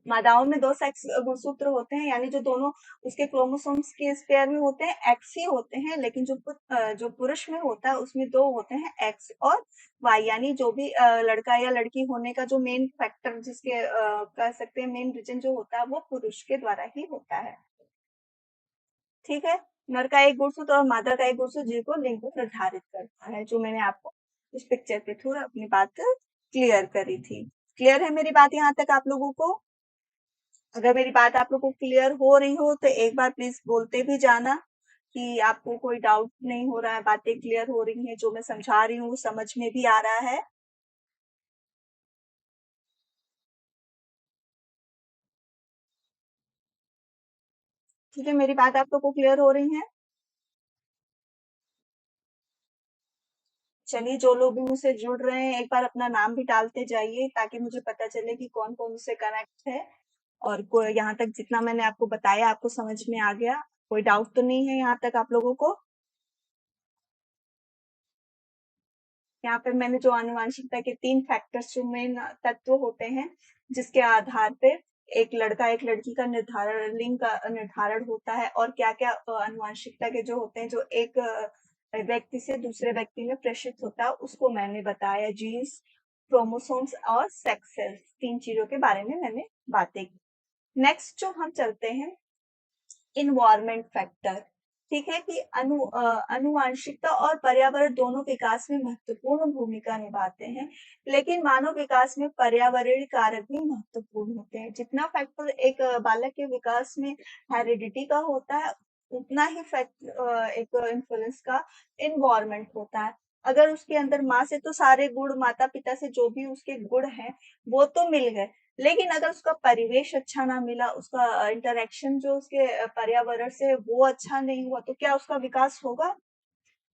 मादाओं में दो सेक्स गुणसूत्र होते हैं, यानी जो दोनों उसके क्रोमोसोम्स के पेयर में होते हैं, एक्स ही होते हैं। लेकिन जो पुरुष में होता है, उसमें दो होते हैं, एक्स और वाई। यानी जो भी लड़का या लड़की होने का जो मेन फैक्टर, जिसके कह सकते हैं मेन रीजन जो होता है, वो पुरुष के द्वारा ही होता है। ठीक है, नर का एक गुणसूत्र और मादा का एक गुणसूत्र जिनको लिंग को निर्धारित करता है, जो मैंने आपको इस पिक्चर के थ्रू अपनी बात क्लियर करी थी। क्लियर है मेरी बात यहाँ तक आप लोगों को? अगर मेरी बात आप लोगों को क्लियर हो रही हो, तो एक बार प्लीज बोलते भी जाना कि आपको कोई डाउट नहीं हो रहा है, बातें क्लियर हो रही हैं, जो मैं समझा रही हूँ समझ में भी आ रहा है। ठीक है, मेरी बात आप लोग को क्लियर हो रही है? चलिए, जो लोग भी मुझसे जुड़ रहे हैं, एक बार अपना नाम भी डालते जाइए ताकि मुझे पता चले कि कौन-कौन मुझसे कनेक्ट है। और कोई यहाँ तक जितना मैंने आपको बताया आपको समझ में आ गया? कोई डाउट तो नहीं है यहाँ तक आप लोगों को? यहाँ पे मैंने जो आनुवंशिकता के 3 फैक्टर्स जो मेन तत्व होते हैं, जिसके आधार पे एक लड़का एक लड़की का निर्धारण लिंग का निर्धारण होता है और क्या-क्या आनुवंशिकता के जो होते हैं जो एक व्यक्ति से दूसरे व्यक्ति में प्रेषित होता है, उसको मैंने बताया। जीन्स, क्रोमोसोम्स और सेक्स सेल्स 3 चीजों के बारे में मैंने बातें की। नेक्स्ट जो हम चलते हैं, इन्वायरमेंट फैक्टर। ठीक है कि अनुवांशिकता और पर्यावरण दोनों विकास में महत्वपूर्ण भूमिका निभाते हैं, लेकिन मानव विकास में पर्यावरणीय कारक भी महत्वपूर्ण होते हैं। जितना फैक्टर एक बालक के विकास में हेरिडिटी का होता है, उतना ही एक इन्फ्लुएंस का इन्वायरमेंट होता है। अगर उसके अंदर माँ से तो सारे गुण, माता पिता से जो भी उसके गुण हैं वो तो मिल गए, लेकिन अगर उसका परिवेश अच्छा ना मिला, उसका इंटरेक्शन जो उसके पर्यावरण से वो अच्छा नहीं हुआ, तो क्या उसका विकास होगा?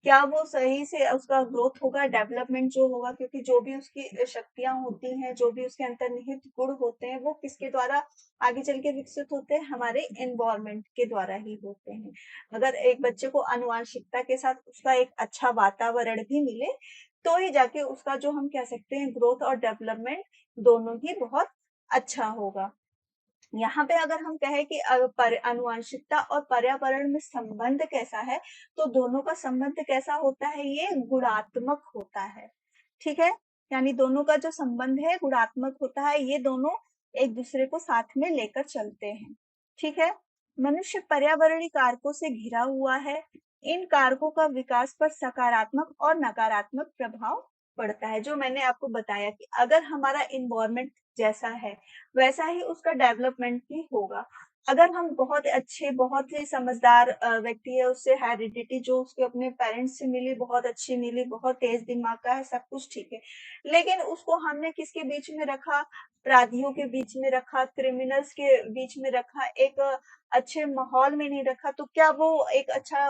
क्या वो सही से उसका ग्रोथ होगा, डेवलपमेंट जो होगा? क्योंकि जो भी उसकी शक्तियां होती हैं, जो भी उसके अंतर्निहित गुण होते हैं, वो किसके द्वारा आगे चल के विकसित होते हैं? हमारे एनवायरमेंट के द्वारा ही होते हैं। अगर एक बच्चे को आनुवांशिकता के साथ उसका एक अच्छा वातावरण भी मिले, तो ही जाके उसका जो हम कह सकते हैं ग्रोथ और डेवलपमेंट दोनों ही बहुत अच्छा होगा। यहाँ पे अगर हम कहें कि आनुवंशिकता और पर्यावरण में संबंध कैसा है, तो दोनों का संबंध कैसा होता है? ये गुणात्मक होता है। ठीक है, यानी दोनों का जो संबंध है गुणात्मक होता है। ये दोनों एक दूसरे को साथ में लेकर चलते हैं। ठीक है, मनुष्य पर्यावरणीय कारकों से घिरा हुआ है। इन कारकों का विकास पर सकारात्मक और नकारात्मक प्रभाव पड़ता है। जो मैंने आपको बताया कि अगर हमारा इन्वायरमेंट जैसा है, वैसा ही उसका डेवलपमेंट भी होगा। अगर हम बहुत अच्छे, बहुत ही समझदार व्यक्ति है, उससे हेरिडिटी जो उसके अपने पेरेंट्स से मिली बहुत अच्छी मिली, बहुत तेज दिमाग का है, सब कुछ ठीक है, लेकिन उसको हमने किसके बीच में रखा? अपराधियों के बीच में रखा, क्रिमिनल्स के बीच में रखा, एक अच्छे माहौल में नहीं रखा, तो क्या वो एक अच्छा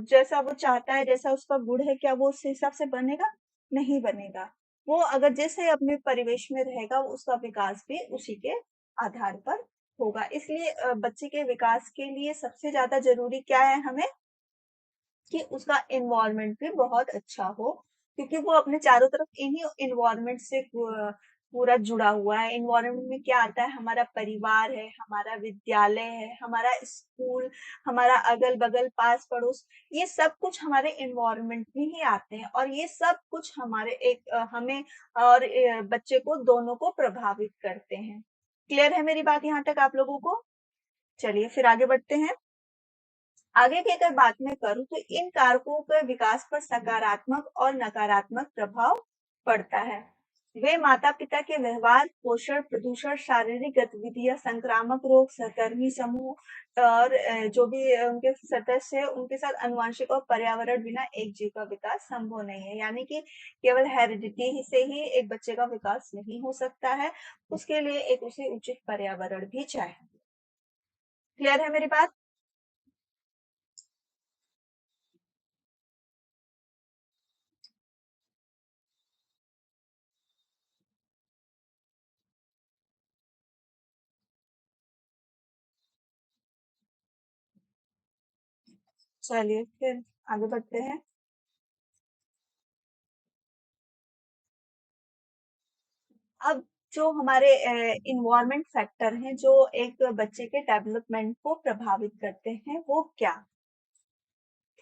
जैसा वो चाहता है, जैसा उसका गुण है, क्या वो उस हिसाब से बनेगा? नहीं बनेगा। वो अगर जैसे अपने परिवेश में रहेगा, उसका विकास भी उसी के आधार पर होगा। इसलिए बच्चे के विकास के लिए सबसे ज्यादा जरूरी क्या है हमें? कि उसका एनवायरनमेंट भी बहुत अच्छा हो, क्योंकि वो अपने चारों तरफ इन्हीं एनवायरनमेंट से पूरा जुड़ा हुआ है। एनवायरनमेंट में क्या आता है? हमारा परिवार है, हमारा विद्यालय है, हमारा स्कूल, हमारा अगल बगल पास पड़ोस, ये सब कुछ हमारे एनवायरनमेंट में ही आते हैं, और ये सब कुछ हमारे हमें और बच्चे को दोनों को प्रभावित करते हैं। क्लियर है मेरी बात यहाँ तक आप लोगों को? चलिए फिर आगे बढ़ते हैं। आगे की अगर बात मैं करूं, तो इन कारकों के विकास पर सकारात्मक और नकारात्मक प्रभाव पड़ता है। वे माता पिता के व्यवहार, पोषण, प्रदूषण, शारीरिक गतिविधियां, संक्रामक रोग, सहकर्मी समूह और जो भी उनके सदस्य है, उनके साथ अनुवांशिक और पर्यावरण बिना एक जीव का विकास संभव नहीं है। यानी कि केवल हेरिडिटी ही से ही एक बच्चे का विकास नहीं हो सकता है, उसके लिए एक उसे उचित पर्यावरण भी चाहिए। क्लियर है मेरी बात? चलिए फिर आगे बढ़ते हैं। अब जो हमारे इन्वायरमेंट फैक्टर हैं जो एक बच्चे के डेवलपमेंट को प्रभावित करते हैं, वो क्या?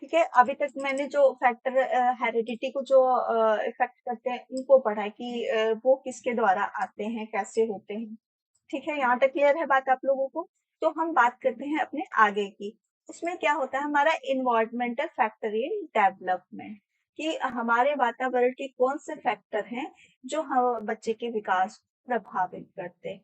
ठीक है, अभी तक मैंने जो फैक्टर हेरिडिटी को जो इफेक्ट करते हैं उनको पढ़ा है कि वो किसके द्वारा आते हैं, कैसे होते हैं। ठीक है, यहाँ तक क्लियर है बात आप लोगों को? तो हम बात करते हैं अपने आगे की। उसमें क्या होता है? हमारा इन्वायरमेंटल फैक्टर इन डेवलपमेंट, कि हमारे वातावरण के कौन से फैक्टर हैं जो हम बच्चे के विकास को प्रभावित करते हैं।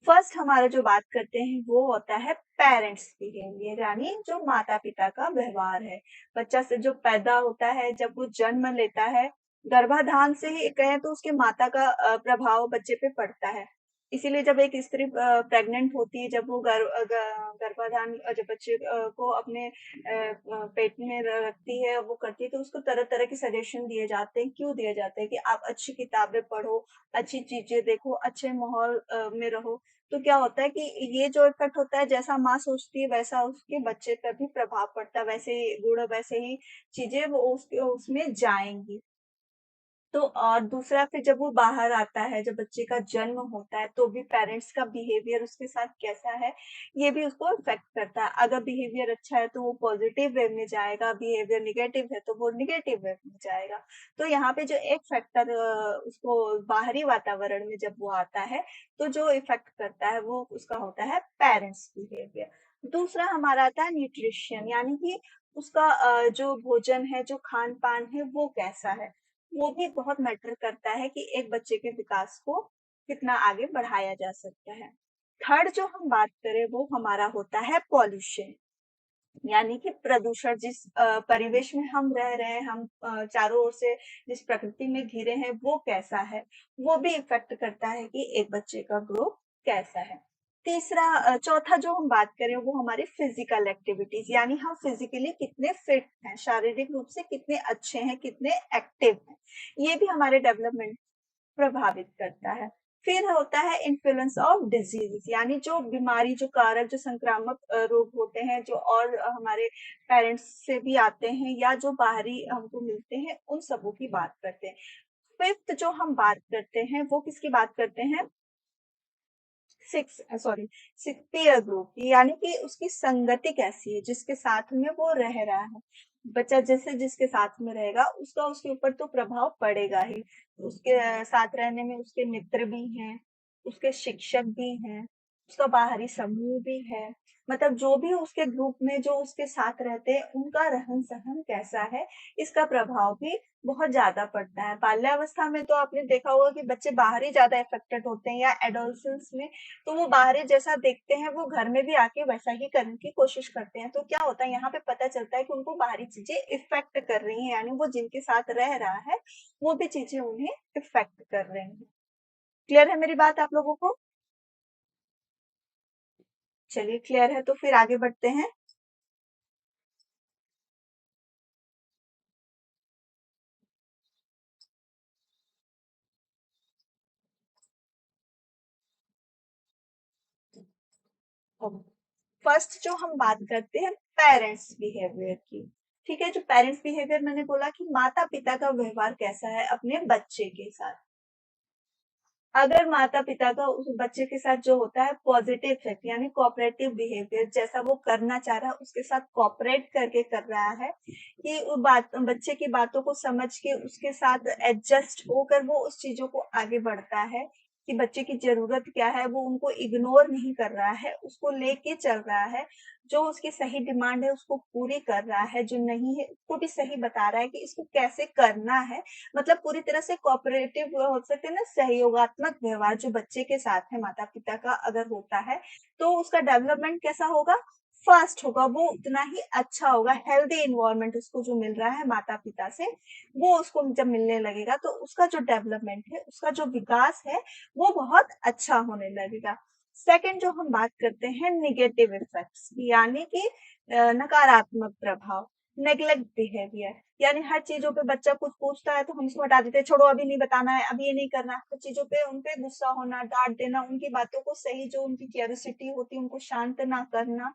फर्स्ट हमारा जो बात करते हैं वो होता है पेरेंट्स बिहेवियर, यानी जो माता पिता का व्यवहार है। बच्चा से जो पैदा होता है, जब वो जन्म लेता है, गर्भाधान से ही कहें तो उसके माता का प्रभाव बच्चे पे पड़ता है। इसीलिए जब एक स्त्री प्रेग्नेंट होती है, जब वो गर्भाधान जब बच्चे को अपने पेट में रखती है, वो करती है, तो उसको तरह तरह के सजेशन दिए जाते हैं। क्यों दिए जाते हैं? कि आप अच्छी किताबें पढ़ो, अच्छी चीजें देखो, अच्छे माहौल में रहो। तो क्या होता है कि ये जो इफेक्ट होता है, जैसा माँ सोचती है वैसा उसके बच्चे पर भी प्रभाव पड़ता है, वैसे ही गुण, वैसे ही चीजें वो उसके उसमें जाएंगी। तो और दूसरा, फिर जब वो बाहर आता है, जब बच्चे का जन्म होता है, तो भी पेरेंट्स का बिहेवियर उसके साथ कैसा है, ये भी उसको इफेक्ट करता है। अगर बिहेवियर अच्छा है तो वो पॉजिटिव वे में जाएगा, बिहेवियर निगेटिव है तो वो निगेटिव वे में जाएगा। तो यहाँ पे जो एक फैक्टर उसको बाहरी वातावरण में जब वो आता है, तो जो इफेक्ट करता है वो उसका होता है पेरेंट्स बिहेवियर। दूसरा हमारा आता है न्यूट्रिशन, यानी कि उसका जो भोजन है, जो खान पान है, वो कैसा है। वो भी बहुत मैटर करता है कि एक बच्चे के विकास को कितना आगे बढ़ाया जा सकता है। थर्ड जो हम बात करें, वो हमारा होता है पॉल्यूशन, यानी कि प्रदूषण। जिस परिवेश में हम रह रहे हैं, हम चारों ओर से जिस प्रकृति में घिरे हैं, वो कैसा है, वो भी इफेक्ट करता है कि एक बच्चे का ग्रो कैसा है। तीसरा चौथा जो हम बात करें, वो हमारी फिजिकल एक्टिविटीज, यानी हम फिजिकली कितने फिट हैं, शारीरिक रूप से कितने अच्छे हैं, कितने एक्टिव हैं, ये भी हमारे डेवलपमेंट प्रभावित करता है। फिर होता है इन्फ्लुएंस ऑफ डिजीज, यानी जो बीमारी, जो कारक, जो संक्रामक रोग होते हैं, जो और हमारे पेरेंट्स से भी आते हैं या जो बाहरी हमको मिलते हैं, उन सबों की बात करते हैं। फिफ्थ जो हम बात करते हैं, वो किसकी बात करते हैं? Six sorry six peer group, यानी कि उसकी संगति कैसी है, जिसके साथ में वो रह रहा है। बच्चा जैसे जिसके साथ में रहेगा, उसका उसके ऊपर तो प्रभाव पड़ेगा ही। उसके साथ रहने में उसके मित्र भी हैं, उसके शिक्षक भी हैं, उसका बाहरी समूह भी है। मतलब जो भी उसके ग्रुप में जो उसके साथ रहते हैं, उनका रहन सहन कैसा है, इसका प्रभाव भी बहुत ज्यादा पड़ता है। बाल्यावस्था में तो आपने देखा होगा कि बच्चे बाहर ही ज्यादा इफेक्टेड होते हैं, या एडोलसेंस में तो वो बाहरी जैसा देखते हैं, वो घर में भी आके वैसा ही करने की कोशिश करते हैं। तो क्या होता है, यहाँ पे पता चलता है कि उनको बाहरी चीजें इफेक्ट कर रही हैं, यानी वो जिनके साथ रह रहा है, वो भी चीजें उन्हें इफेक्ट कर रही हैं। क्लियर है मेरी बात आप लोगों को? चलिए, क्लियर है तो फिर आगे बढ़ते हैं। फर्स्ट जो हम बात करते हैं पेरेंट्स बिहेवियर की। ठीक है, जो पेरेंट्स बिहेवियर, मैंने बोला कि माता पिता का व्यवहार कैसा है अपने बच्चे के साथ। अगर माता पिता का उस बच्चे के साथ जो होता है पॉजिटिव इफेक्ट, यानी कोऑपरेटिव बिहेवियर, जैसा वो करना चाह रहा है उसके साथ कोऑपरेट करके कर रहा है, कि वो बात, बच्चे की बातों को समझ के उसके साथ एडजस्ट होकर वो उस चीजों को आगे बढ़ता है, कि बच्चे की जरूरत क्या है, वो उनको इग्नोर नहीं कर रहा है, उसको लेके चल रहा है, जो उसकी सही डिमांड है उसको पूरी कर रहा है, जो नहीं है उसको भी सही बता रहा है कि इसको कैसे करना है। मतलब पूरी तरह से कोऑपरेटिव हो सकते हैं ना, सहयोगात्मक व्यवहार जो बच्चे के साथ है माता पिता का अगर होता है, तो उसका डेवलपमेंट कैसा होगा? फास्ट होगा, वो उतना ही अच्छा होगा। हेल्दी इन्वायरमेंट उसको जो मिल रहा है माता पिता से, वो उसको जब मिलने लगेगा, तो उसका जो डेवलपमेंट है, उसका जो विकास है, वो बहुत अच्छा होने लगेगा। सेकंड जो हम बात करते हैं निगेटिव इफेक्ट्स, यानी कि नकारात्मक प्रभाव, नेग्लेक्ट बिहेवियर, यानी हर चीजों पे बच्चा कुछ पूछता है तो हम इसको हटा देते हैं, छोड़ो अभी नहीं बताना है, अभी ये नहीं करना है। हर चीजों पे उनपे गुस्सा होना, डांट देना, उनकी बातों को सही, जो उनकी क्यूरियोसिटी होती है उनको शांत ना करना,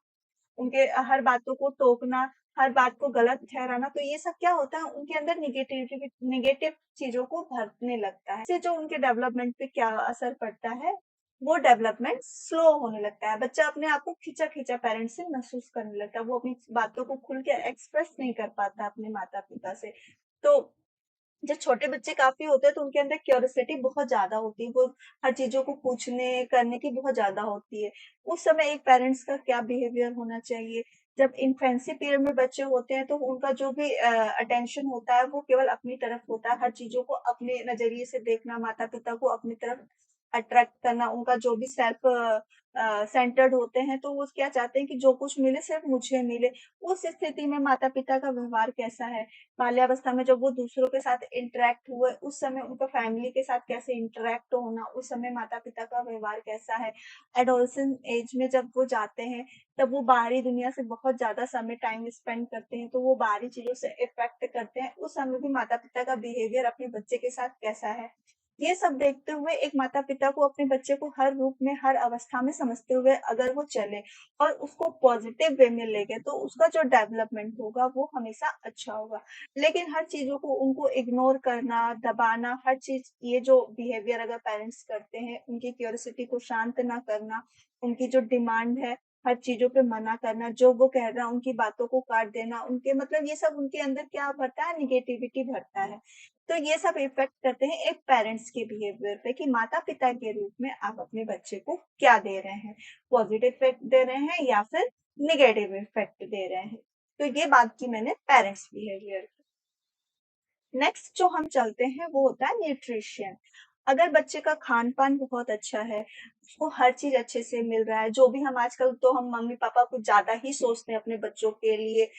उनके हर बातों को टोकना, हर बात को गलत ठहराना, तो ये सब क्या होता है, उनके अंदर निगेटिव चीजों को भरने लगता है। इससे जो उनके डेवलपमेंट पे क्या असर पड़ता है, वो डेवलपमेंट स्लो होने लगता है। बच्चा अपने आप को खींचा खींचा पेरेंट्स से महसूस करने लगता है, वो अपनी बातों को खुल के एक्सप्रेस नहीं कर पाता अपने माता पिता से। तो जब छोटे बच्चे काफी होते हैं, तो उनके अंदर क्यूरियोसिटी बहुत ज्यादा होती है, वो हर चीजों को पूछने करने की बहुत ज्यादा होती है। उस समय एक पेरेंट्स का क्या बिहेवियर होना चाहिए? जब इन्फेंसी पीरियड में बच्चे होते हैं, तो उनका जो भी अटेंशन होता है, वो केवल अपनी तरफ होता है, हर चीजों को अपने नजरिए से देखना, माता पिता को अपनी तरफ अट्रैक्ट करना, उनका जो भी सेल्फ सेंटर्ड होते हैं, तो वो क्या चाहते हैं कि जो कुछ मिले सिर्फ मुझे मिले। उस स्थिति में माता पिता का व्यवहार कैसा है, बाल्यावस्था में जब वो दूसरों के साथ इंटरेक्ट हुए उस समय उनका फैमिली के साथ कैसे इंटरेक्ट होना, उस समय माता पिता का व्यवहार कैसा है। एडोलसेंट एज में जब वो जाते हैं तब वो बाहरी दुनिया से बहुत ज्यादा समय टाइम स्पेंड करते हैं, तो वो बाहरी चीजों से इफेक्ट करते हैं। उस समय भी माता पिता का बिहेवियर अपने बच्चे के साथ कैसा है, ये सब देखते हुए एक माता पिता को अपने बच्चे को हर रूप में हर अवस्था में समझते हुए अगर वो चले और उसको पॉजिटिव वे में ले गए, तो उसका जो डेवलपमेंट होगा वो हमेशा अच्छा होगा। लेकिन हर चीजों को उनको इग्नोर करना, दबाना, हर चीज, ये जो बिहेवियर अगर पेरेंट्स करते हैं, उनकी क्यूरियोसिटी को शांत ना करना, उनकी जो डिमांड है हर चीजों पे मना करना, जो वो कह रहा है उनकी बातों को काट देना, उनके मतलब ये सब उनके अंदर क्या भरता है, निगेटिविटी भरता है। तो ये सब इफेक्ट करते हैं एक पेरेंट्स के बिहेवियर पे कि माता पिता के रूप में आप अपने बच्चे को क्या दे रहे हैं, पॉजिटिव इफेक्ट दे रहे हैं या फिर निगेटिव इफेक्ट दे रहे हैं। तो ये बात की मैंने पेरेंट्स बिहेवियर। नेक्स्ट जो हम चलते हैं वो होता है न्यूट्रिशन। अगर बच्चे का खान पान बहुत अच्छा है, उसको हर चीज अच्छे से मिल रहा है, जो भी हम आजकल तो हम मम्मी पापा कुछ ज्यादा ही सोचते हैं अपने बच्चों के लिए,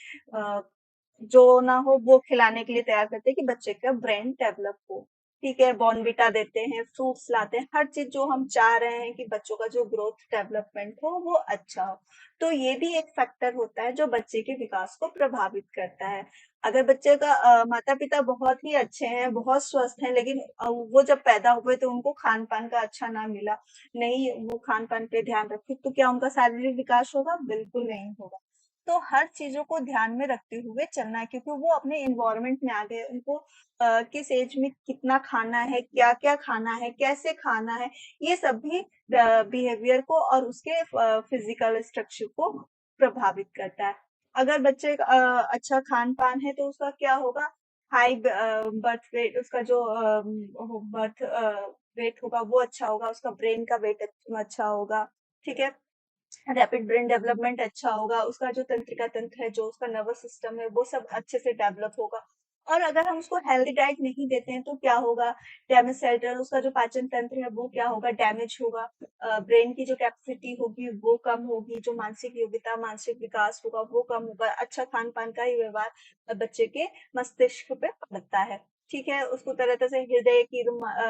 जो ना हो वो खिलाने के लिए तैयार करते हैं कि बच्चे का ब्रेन डेवलप हो। ठीक है, बॉर्नविटा देते हैं, फ्रूट्स लाते हैं, हर चीज जो हम चाह रहे हैं कि बच्चों का जो ग्रोथ डेवलपमेंट हो वो अच्छा हो। तो ये भी एक फैक्टर होता है जो बच्चे के विकास को प्रभावित करता है। अगर बच्चे का माता पिता बहुत ही अच्छे हैं, बहुत स्वस्थ हैं, लेकिन वो जब पैदा हुए तो उनको खान पान का अच्छा ना मिला, नहीं वो खान पान पे ध्यान रखे, तो क्या उनका शारीरिक विकास होगा? बिल्कुल नहीं होगा। तो हर चीजों को ध्यान में रखते हुए चलना है, क्योंकि वो अपने इन्वायरमेंट में आ गए, उनको किस एज में कितना खाना है, क्या क्या खाना है, कैसे खाना है, ये सब भी बिहेवियर को और उसके फिजिकल स्ट्रक्चर को प्रभावित करता है। अगर बच्चे का अच्छा खान पान है तो उसका क्या होगा, हाई बर्थ वेट, उसका जो बर्थ वेट होगा वो अच्छा होगा, उसका ब्रेन का वेट अच्छा होगा। ठीक है, रैपिड ब्रेन डेवलपमेंट अच्छा होगा, उसका जो तंत्रिका तंत्र है, जो उसका नर्वस सिस्टम है, वो सब अच्छे से डेवलप होगा। और अगर हम उसको हेल्दी डाइट नहीं देते हैं तो क्या होगा, डैमेज सेल्टर, उसका जो पाचन तंत्र है वो क्या होगा, डैमेज होगा। ब्रेन की जो कैपेसिटी होगी वो कम होगी, जो मानसिक योग्यता, मानसिक विकास होगा वो कम होगा। अच्छा खान पान का ही व्यवहार बच्चे के मस्तिष्क पे पड़ता है। ठीक है, उसको तरह तरह से हृदय की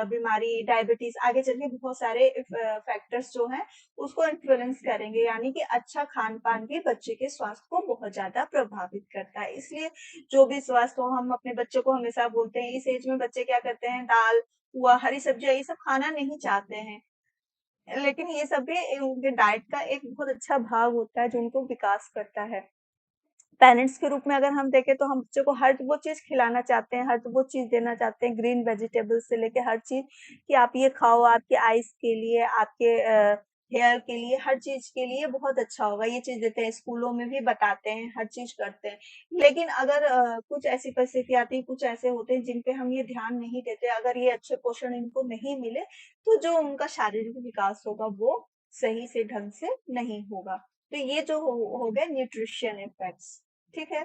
बीमारी, डायबिटीज, आगे चल के बहुत सारे फैक्टर्स जो हैं उसको इन्फ्लुएंस करेंगे, यानी कि अच्छा खान पान भी बच्चे के स्वास्थ्य को बहुत ज्यादा प्रभावित करता है। इसलिए जो भी स्वास्थ्य हो, हम अपने बच्चों को हमेशा बोलते हैं, इस एज में बच्चे क्या करते हैं, दाल हुआ, हरी सब्जियां, ये सब खाना नहीं चाहते हैं, लेकिन ये सब भी उनके डाइट का एक बहुत अच्छा भाग होता है जो उनको विकास करता है। पेरेंट्स के रूप में अगर हम देखें तो हम बच्चों को हर वो चीज खिलाना चाहते हैं, हर वो चीज देना चाहते हैं, ग्रीन वेजिटेबल से लेके हर चीज, कि आप ये खाओ, आपके आईज के लिए, आपके हेयर के लिए, हर चीज के लिए बहुत अच्छा होगा, ये चीज देते हैं, स्कूलों में भी बताते हैं, हर चीज करते हैं। लेकिन अगर कुछ ऐसी परिस्थिति आती है, कुछ ऐसे होते हैं जिन पे हम ये ध्यान नहीं देते, अगर ये अच्छे पोषण इनको नहीं मिले, तो जो उनका शारीरिक विकास होगा वो सही से ढंग से नहीं होगा। तो ये जो हो गए न्यूट्रिशन इफेक्ट्स। ठीक है,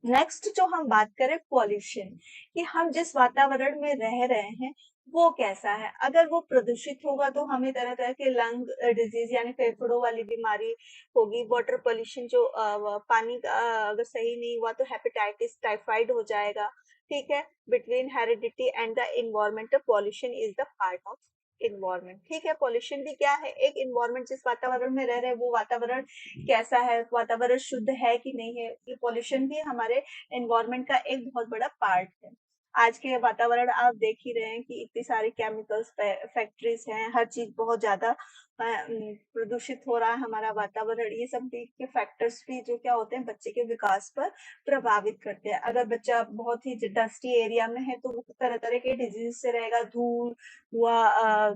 नेक्स्ट जो हम बात करें पॉल्यूशन, कि हम जिस वातावरण में रह रहे हैं वो कैसा है। अगर वो प्रदूषित होगा तो हमें तरह तरह के लंग डिजीज यानी फेफड़ों वाली बीमारी होगी। वाटर पॉल्यूशन, जो पानी का अगर सही नहीं हुआ तो हेपेटाइटिस, टाइफाइड हो जाएगा। ठीक है, between heredity and the environmental pollution is the part of environment. ठीक है, पॉल्यूशन भी क्या है, एक इन्वायरमेंट, जिस वातावरण में रह रहे हैं वो वातावरण कैसा है, वातावरण शुद्ध है कि नहीं है, ये पॉल्यूशन भी हमारे एनवायरनमेंट का एक बहुत बड़ा पार्ट है। आज के वातावरण आप देख ही रहे हैं कि इतनी सारी केमिकल्स, फैक्ट्रीज हैं, हर चीज बहुत ज्यादा प्रदूषित हो रहा है हमारा वातावरण। ये सब भी के फैक्टर्स भी जो क्या होते हैं बच्चे के विकास पर प्रभावित करते हैं। अगर बच्चा बहुत ही डस्टी एरिया में है तो वो तरह तरह के डिजीज से रहेगा, धूल हुआ,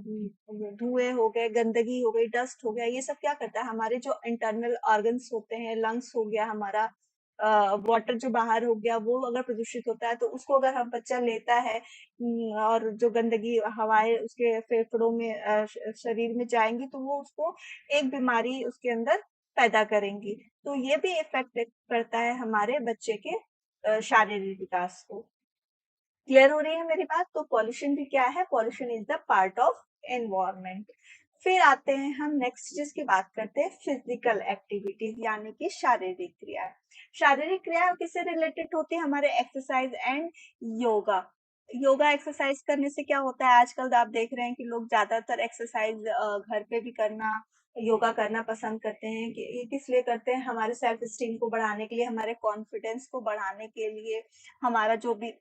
धुएं हो गए, गंदगी हो गई, डस्ट हो गया, ये सब क्या करता है, हमारे जो इंटरनल ऑर्गन्स होते हैं, लंग्स हो गया हमारा, वाटर जो बाहर हो गया, वो अगर प्रदूषित होता है तो उसको अगर हम बच्चा लेता है, और जो गंदगी हवाएं उसके फेफड़ों में शरीर में जाएंगी तो वो उसको एक बीमारी उसके अंदर पैदा करेंगी। तो ये भी इफेक्ट करता है हमारे बच्चे के शारीरिक विकास को। क्लियर हो रही है मेरी बात? तो पॉल्यूशन भी क्या है, pollution is the part of environment. फिर आते हैं हम नेक्स्ट जिसकी बात करते हैं फिजिकल एक्टिविटीज यानी कि शारीरिक क्रिया। शारीरिक क्रिया किससे रिलेटेड होती है? हमारे exercise and yoga. Yoga exercise करने से क्या होता है, आजकल आप देख रहे हैं कि लोग ज्यादातर एक्सरसाइज घर पे भी करना, योगा करना पसंद करते हैं। कि ये किस लिए करते हैं? हमारे सेल्फ स्टीम को बढ़ाने के लिए, हमारे कॉन्फिडेंस को बढ़ाने के लिए, हमारा जो भी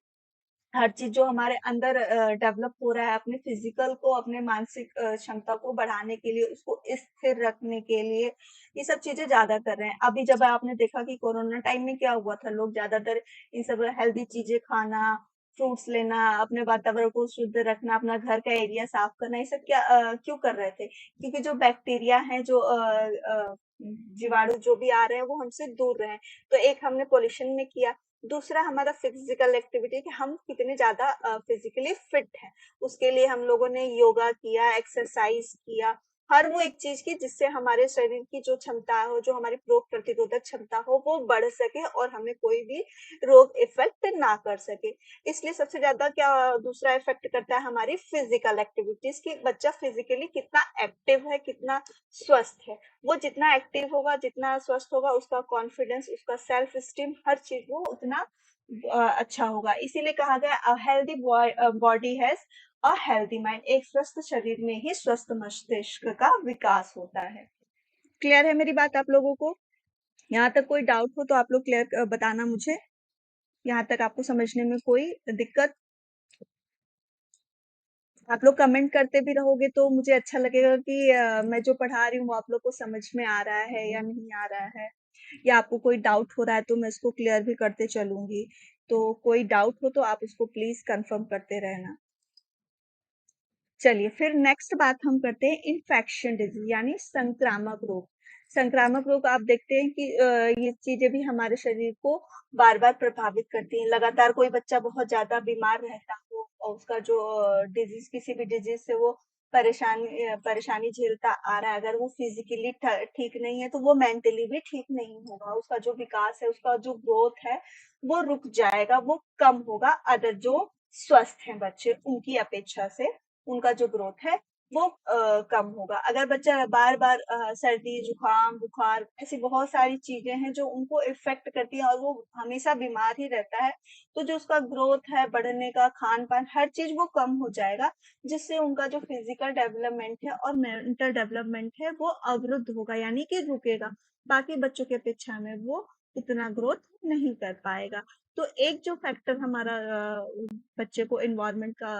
हर चीज जो हमारे अंदर डेवलप हो रहा है, अपने फिजिकल को, अपने मानसिक क्षमता को बढ़ाने के लिए, उसको स्थिर रखने के लिए, ये सब चीजें ज्यादा कर रहे हैं। अभी जब आपने देखा कि कोरोना टाइम में क्या हुआ था, लोग ज्यादातर इन सब हेल्दी चीजें खाना, फ्रूट्स लेना, अपने वातावरण को शुद्ध रखना, अपना घर का एरिया साफ करना, ये सब क्या क्यों कर रहे थे? क्योंकि जो बैक्टीरिया है, जो जीवाणु जो भी आ रहे हैं, वो हमसे दूर रहे। तो एक हमने पोल्यूशन में किया, दूसरा हमारा फिजिकल एक्टिविटी कि हम कितने ज्यादा फिजिकली फिट हैं, उसके लिए हम लोगों ने योगा किया, एक्सरसाइज किया, हर वो एक चीज की जिससे हमारे शरीर की जो क्षमता हो, जो हमारी रोग प्रतिरोधक क्षमता हो, वो बढ़ सके और हमें कोई भी रोग इफेक्ट ना कर सके। इसलिए सबसे ज्यादा क्या दूसरा इफेक्ट करता है? हमारी फिजिकल एक्टिविटीज की बच्चा फिजिकली कितना एक्टिव है, कितना स्वस्थ है। वो जितना एक्टिव होगा, जितना स्वस्थ होगा, उसका कॉन्फिडेंस, उसका सेल्फ स्टीम, हर चीज वो उतना अच्छा होगा। इसीलिए कहा गया a healthy body has a healthy mind. एक स्वस्थ शरीर में ही स्वस्थ मस्तिष्क का विकास होता है। क्लियर है मेरी बात आप लोगों को? यहाँ तक कोई डाउट हो तो आप लोग क्लियर बताना मुझे। यहाँ तक आपको समझने में कोई दिक्कत? आप लोग कमेंट करते भी रहोगे तो मुझे अच्छा लगेगा कि मैं जो पढ़ा रही हूँ वो आप लोग को समझ में आ रहा है या नहीं आ रहा है, या आपको कोई डाउट हो रहा है तो मैं इसको क्लियर भी करते चलूंगी। तो कोई डाउट हो तो आप उसको प्लीज कंफर्म करते रहना। चलिए फिर नेक्स्ट बात हम करते हैं इन्फेक्शन डिजीज यानी संक्रामक रोग। संक्रामक रोग आप देखते हैं कि ये चीजें भी हमारे शरीर को बार बार प्रभावित करती हैं। लगातार कोई बच्चा बहुत ज्यादा बीमार रहता हो और उसका जो डिजीज, किसी भी डिजीज से वो परेशानी झेलता आ रहा है, अगर वो फिजिकली ठीक नहीं है तो वो मेंटली भी ठीक नहीं होगा। उसका जो विकास है, उसका जो ग्रोथ है, वो रुक जाएगा, वो कम होगा अदर जो स्वस्थ हैं बच्चे उनकी अपेक्षा से। उनका जो ग्रोथ है वो कम होगा। अगर बच्चा बार बार सर्दी, जुकाम, बुखार, ऐसी बहुत सारी चीजें हैं जो उनको इफेक्ट करती है और वो हमेशा बीमार ही रहता है, तो जो उसका ग्रोथ है, बढ़ने का, खान पान, हर चीज वो कम हो जाएगा, जिससे उनका जो फिजिकल डेवलपमेंट है और मेंटल डेवलपमेंट है वो अवरुद्ध होगा, यानी कि रुकेगा। बाकी बच्चों की अपेक्षा में वो उतना ग्रोथ नहीं कर पाएगा। तो एक जो फैक्टर हमारा बच्चे को एनवायरनमेंट का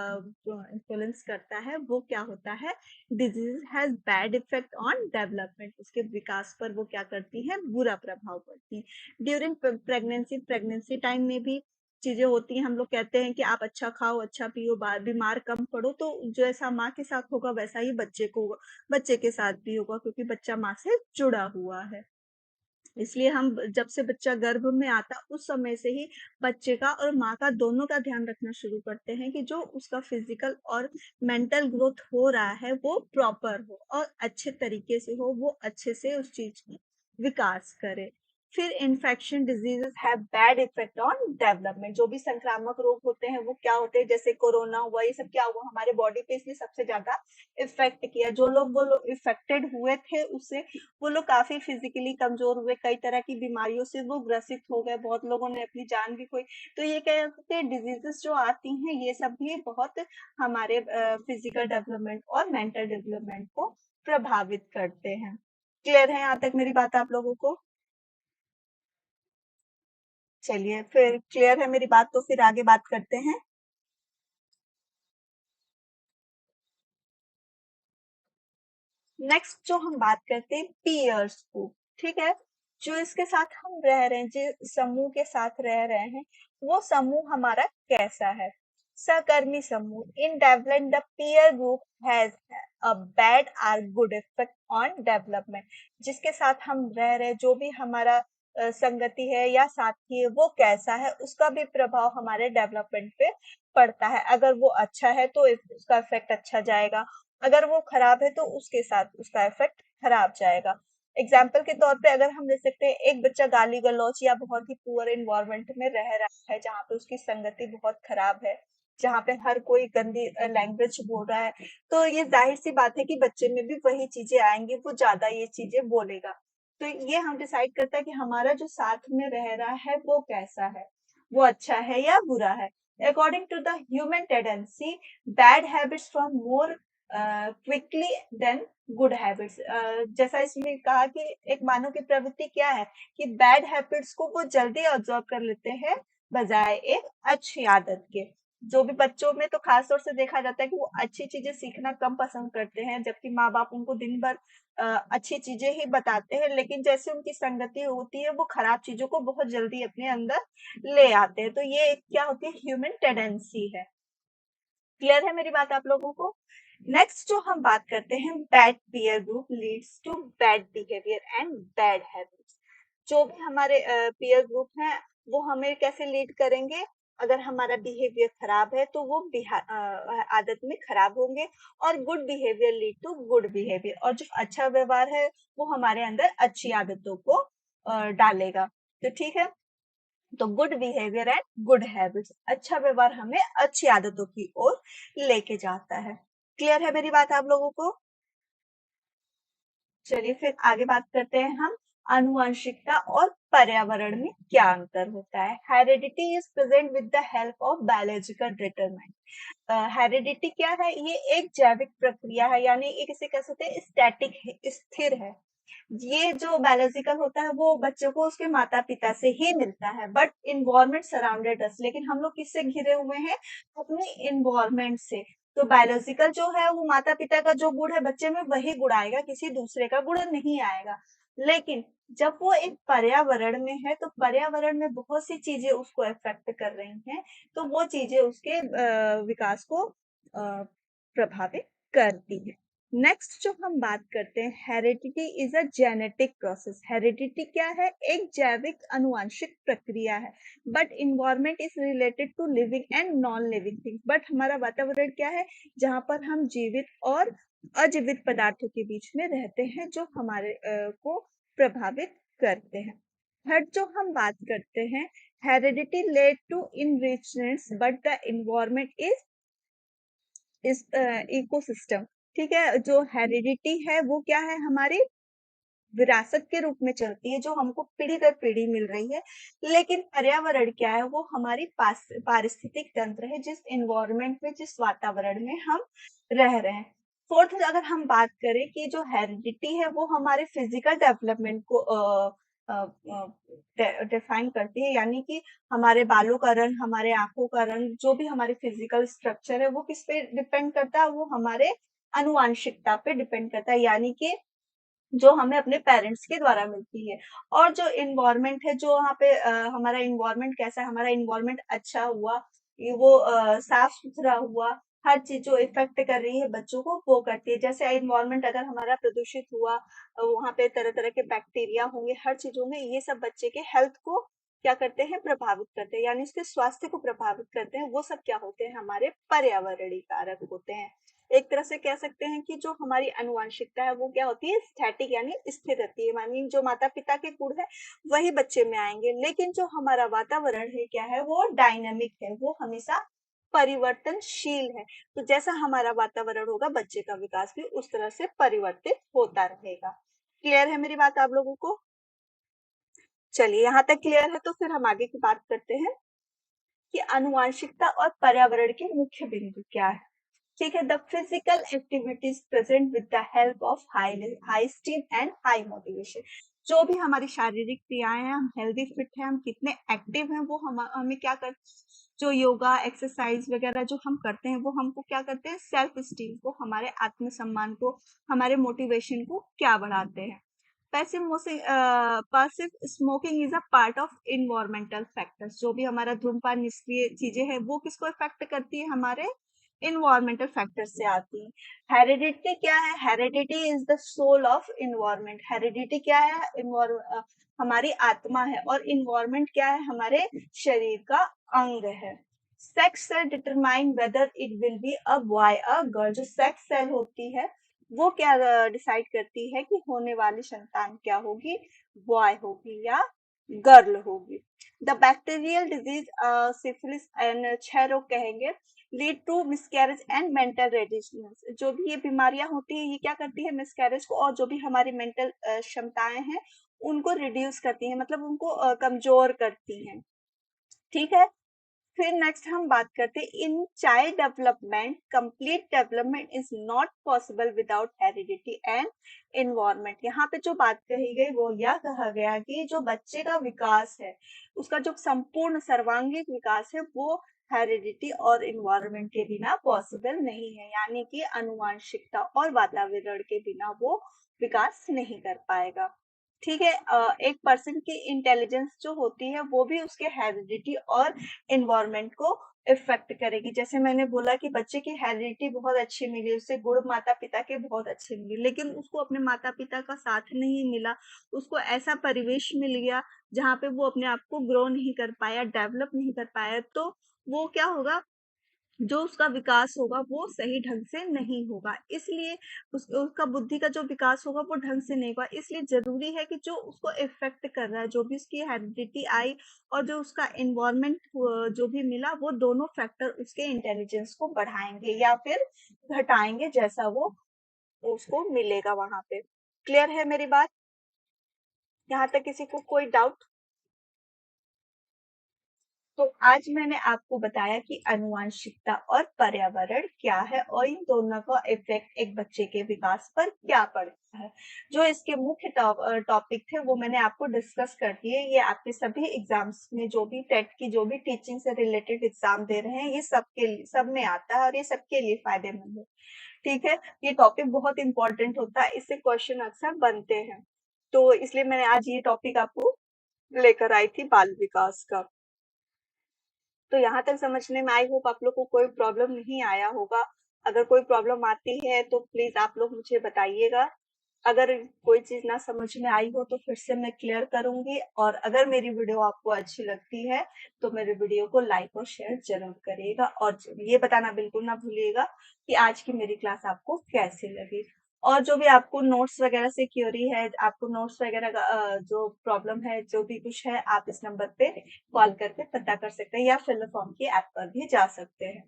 इन्फ्लुएंस करता है, वो क्या होता है? Disease has bad effect on development. उसके विकास पर वो क्या करती है? बुरा प्रभाव पड़ती है। ड्यूरिंग प्रेगनेंसी, प्रेगनेंसी टाइम में भी चीजें होती हैं। हम लोग कहते हैं कि आप अच्छा खाओ, अच्छा पियो, बीमार कम पड़ो, तो जैसा माँ के साथ होगा वैसा ही बच्चे को, बच्चे के साथ भी होगा, क्योंकि बच्चा माँ से जुड़ा हुआ है। इसलिए हम जब से बच्चा गर्भ में आता उस समय से ही बच्चे का और माँ का दोनों का ध्यान रखना शुरू करते हैं कि जो उसका फिजिकल और मेंटल ग्रोथ हो रहा है वो प्रॉपर हो और अच्छे तरीके से हो, वो अच्छे से उस चीज की विकास करे। फिर infection diseases have bad effect on development. जो भी संक्रामक रोग होते हैं वो क्या होते हैं? जैसे कोरोना हुआ, ये सब क्या हुआ हमारे बॉडी पे, इसलिए सबसे ज्यादा इफेक्ट किया। जो लोग वो लोग इफेक्टेड हुए थे उससे, वो लोग काफी फिजिकली कमजोर हुए, कई तरह की बीमारियों से वो ग्रसित हो गए, बहुत लोगों ने अपनी जान भी खोई। तो ये कहते हैं डिजीजेस जो आती हैं ये सब भी बहुत हमारे फिजिकल डेवलपमेंट और मेंटल डेवलपमेंट को प्रभावित करते हैं। क्लियर है यहाँ तक मेरी बात आप लोगों को? चलिए फिर क्लियर है मेरी बात तो फिर आगे बात करते हैं। नेक्स्ट जो हम बात करते हैं पीयर्स को, ठीक है? जो इसके साथ हम रह रहे हैं, जिस समूह के साथ रह रहे हैं, वो समूह हमारा कैसा है? सहकर्मी समूह। In development the peer group has a bad और गुड इफेक्ट ऑन डेवलपमेंट। जिसके साथ हम रह रहे हैं, जो भी हमारा संगति है या साथी है, वो कैसा है, उसका भी प्रभाव हमारे डेवलपमेंट पे पड़ता है। अगर वो अच्छा है तो उसका इफेक्ट अच्छा जाएगा, अगर वो खराब है तो उसके साथ उसका इफेक्ट खराब जाएगा। एग्जाम्पल के तौर पे अगर हम ले सकते हैं, एक बच्चा गाली गलौज या बहुत ही पुअर इन्वायरमेंट में रह रहा है, जहाँ पे उसकी संगति बहुत खराब है, जहाँ पे हर कोई गंदी लैंग्वेज बोल रहा है, तो ये जाहिर सी बात है कि बच्चे में भी वही चीजें आएंगी, वो ज्यादा ये चीजें बोलेगा। तो ये हम डिसाइड करता है कि हमारा जो साथ में रह रहा है वो कैसा है, वो अच्छा है या बुरा है। According to the human tendency, bad habits from more quickly than good habits. जैसा इसमें कहा कि एक मानव की प्रवृत्ति क्या है कि बैड हैबिट्स को वो जल्दी ऑब्जर्व कर लेते हैं बजाय एक अच्छी आदत के। जो भी बच्चों में तो खास तौर से देखा जाता है कि वो अच्छी चीजें सीखना कम पसंद करते हैं, जबकि माँ बाप उनको दिन भर अच्छी चीजें ही बताते हैं, लेकिन जैसे उनकी संगति होती है वो खराब चीजों को बहुत जल्दी अपने अंदर ले आते हैं। तो ये एक क्या होती है, ह्यूमन टेंडेंसी है। क्लियर है मेरी बात आप लोगों को? नेक्स्ट जो हम बात करते हैं, bad peer group leads to bad behaviour and bad habits. जो भी हमारे पीयर ग्रुप हैं वो हमें कैसे लीड करेंगे, अगर हमारा बिहेवियर खराब है तो वो आदत में खराब होंगे, और good behaviour lead to good behaviour, और जो अच्छा व्यवहार है वो हमारे अंदर अच्छी आदतों को डालेगा। तो ठीक है, तो good behaviour and good habits, अच्छा व्यवहार हमें अच्छी आदतों की ओर लेके जाता है। क्लियर है मेरी बात आप लोगों को? चलिए फिर आगे बात करते हैं हम, आनुवंशिकता और पर्यावरण में क्या अंतर होता है। Heredity is present with the help of biological determine. Heredity क्या है, ये एक जैविक प्रक्रिया है, यानी एक इसे कह सकते हैं स्टैटिक है, स्थिर है। ये जो बायोलॉजिकल होता है वो बच्चों को उसके माता पिता से ही मिलता है, बट इन्वायरमेंट सराउंडेड अस, लेकिन हम लोग किससे घिरे हुए हैं, अपने इन्वायरमेंट से। तो बायोलॉजिकल जो है वो माता पिता का जो गुण है बच्चे में वही गुण आएगा, किसी दूसरे का गुण नहीं आएगा। लेकिन जब वो एक पर्यावरण में है तो पर्यावरण में बहुत सी चीजें उसको इफेक्ट कर रही हैं, तो वो चीजें उसके विकास को प्रभावित करती है। नेक्स्ट जो हम बात करते हैं, heredity is a genetic process. Heredity क्या है, एक जैविक अनुवांशिक प्रक्रिया है, but environment is related to living and non living things. But हमारा वातावरण क्या है, जहाँ पर हम जीवित और अजीवित पदार्थों के बीच में रहते हैं, जो हमारे को प्रभावित करते हैं। थर्ड जो हम बात करते हैं, heredity led to enrichments but the environment is ecosystem. ठीक है, जो हेरिडिटी है वो क्या है, हमारी विरासत के रूप में चलती है, जो हमको पीढ़ी दर पीढ़ी मिल रही है। लेकिन पर्यावरण क्या है, वो हमारी पारिस्थितिक तंत्र है, जिस इन्वायरमेंट में, जिस वातावरण में हम रह रहे हैं। फोर्थ अगर हम बात करें कि जो हेरिडिटी है वो हमारे फिजिकल डेवलपमेंट को डिफाइन करती है, यानी कि हमारे बालों का रंग, हमारे आंखों का रंग, जो भी हमारे फिजिकल स्ट्रक्चर है वो किस पे डिपेंड करता है, वो हमारे अनुवांशिकता पे डिपेंड करता है, यानी कि जो हमें अपने पेरेंट्स के द्वारा मिलती है। और जो इन्वायरमेंट है, जो वहाँ पे हमारा इन्वायरमेंट कैसा है, हमारा इन्वायरमेंट अच्छा हुआ, वो साफ सुथरा हुआ, हर चीज जो इफेक्ट कर रही है बच्चों को वो करती है। जैसे इन्वायरमेंट अगर हमारा प्रदूषित हुआ, वहाँ पे तरह तरह के बैक्टीरिया होंगे, हर चीजों में ये सब बच्चे के हेल्थ को क्या करते हैं, प्रभावित करते हैं, यानी उसके स्वास्थ्य को प्रभावित करते हैं। वो सब क्या होते हैं, हमारे पर्यावरणीय कारक होते हैं। एक तरह से कह सकते हैं कि जो हमारी अनुवांशिकता है वो क्या होती है, स्टैटिक यानी स्थिर रहती है, मानी जो माता पिता के गुण है वही बच्चे में आएंगे। लेकिन जो हमारा वातावरण है क्या है, वो डायनामिक है, वो हमेशा परिवर्तनशील है। तो जैसा हमारा वातावरण होगा बच्चे का विकास भी उस तरह से परिवर्तित होता रहेगा। क्लियर है मेरी बात आप लोगों को? चलिए यहाँ तक क्लियर है, तो फिर हम आगे की बात करते हैं कि आनुवंशिकता और पर्यावरण के मुख्य बिंदु क्या है। ठीक है, the physical activities present with the help of high steam and high motivation. जो भी हमारी शारीरिक क्रियाएं हैं, हम हेल्दी फिट हैं, हम कितने एक्टिव हैं, वो हमें क्या कर, जो योगा एक्सरसाइज वगैरह जो हम करते हैं वो हमको क्या करते हैं, सेल्फ स्टीम को, हमारे आत्मसम्मान को, हमारे मोटिवेशन को क्या बढ़ाते हैं। Passive smoking is a part of environmental factors. जो भी हमारा धूम्रपान निष्क्रिय चीजें हैं वो किसको इफेक्ट करती है, हमारे इन्वायरमेंटल फैक्टर से आती है। हेरिडिटी क्या है, heredity is the soul of environment. Heredity क्या है, हमारी आत्मा है, और इन्वायरमेंट क्या है, हमारे शरीर का अंग है। Sex cell determine whether it will be a boy a girl. जो सेक्स सेल होती है वो क्या डिसाइड करती है कि होने वाली संतान क्या होगी, बॉय होगी या गर्ल होगी। The bacterial disease syphilis and क्षय रोग कहेंगे, lead to miscarriage and mental readiness. जो भी ये बीमारियां होती है ये क्या करती है, मिसकैरेज को और जो भी हमारी मेंटल क्षमताएं हैं उनको रिड्यूस करती हैं, मतलब उनको कमजोर करती हैं। ठीक है। फिर नेक्स्ट हम बात करते हैं in child development, complete development is not possible without heredity and environment. यहाँ पे जो बात कही गई वो यह कहा गया कि जो बच्चे का विकास है उसका जो संपूर्ण सर्वांगीण विकास है वो हेरिडिटी और इन्वायरमेंट के बिना पॉसिबल नहीं है, यानी कि आनुवंशिकता और वातावरण के बिना वो विकास नहीं कर पाएगा। ठीक है। एक पर्सन की इंटेलिजेंस जो होती है वो भी उसके हेरिडिटी और इन्वायरमेंट को इफेक्ट करेगी। जैसे मैंने बोला कि बच्चे की हेरिडिटी बहुत अच्छी मिली, उसे गुण माता पिता के बहुत अच्छे मिले, लेकिन उसको अपने माता पिता का साथ नहीं मिला, उसको ऐसा परिवेश मिल गया जहाँ पे वो अपने आप को ग्रो नहीं कर पाया, डेवलप नहीं कर पाया, तो वो क्या होगा, जो उसका विकास होगा वो सही ढंग से नहीं होगा। इसलिए उसका बुद्धि का जो विकास होगा वो ढंग से नहीं होगा। इसलिए जरूरी है कि जो उसको इफेक्ट कर रहा है, जो भी उसकी हेरिडिटी आई और जो उसका एनवायरमेंट जो भी मिला, वो दोनों फैक्टर उसके इंटेलिजेंस को बढ़ाएंगे या फिर घटाएंगे, जैसा वो उसको मिलेगा वहां पे। क्लियर है मेरी बात? यहाँ तक किसी को कोई डाउट? तो आज मैंने आपको बताया कि आनुवंशिकता और पर्यावरण क्या है और इन दोनों का इफेक्ट एक बच्चे के विकास पर क्या पड़ता है। जो इसके मुख्य टॉपिक थे वो मैंने आपको डिस्कस कर दिए। ये आपके सभी एग्जाम्स में, जो भी टेट की जो भी टीचिंग से रिलेटेड एग्जाम दे रहे हैं, ये सब में आता है और ये सबके लिए फायदेमंद है। ठीक है। ये टॉपिक बहुत इंपॉर्टेंट होता है, इससे क्वेश्चन अक्सर बनते हैं, तो इसलिए मैंने आज ये टॉपिक आपको लेकर आई थी, बाल विकास का। तो यहाँ तक समझने में आई होप आप लोग को कोई प्रॉब्लम नहीं आया होगा। अगर कोई प्रॉब्लम आती है तो प्लीज आप लोग मुझे बताइएगा। अगर कोई चीज ना समझ में आई हो तो फिर से मैं क्लियर करूंगी, और अगर मेरी वीडियो आपको अच्छी लगती है तो मेरे वीडियो को लाइक और शेयर जरूर करिएगा, और ये बताना बिल्कुल ना भूलिएगा कि आज की मेरी क्लास आपको कैसी लगी। और जो भी आपको नोट्स वगैरह से क्यूरी है, आपको नोट्स वगैरह का जो प्रॉब्लम है, जो भी कुछ है, आप इस नंबर पे कॉल करके पता कर सकते हैं या फिल फॉर्म की ऐप पर भी जा सकते हैं।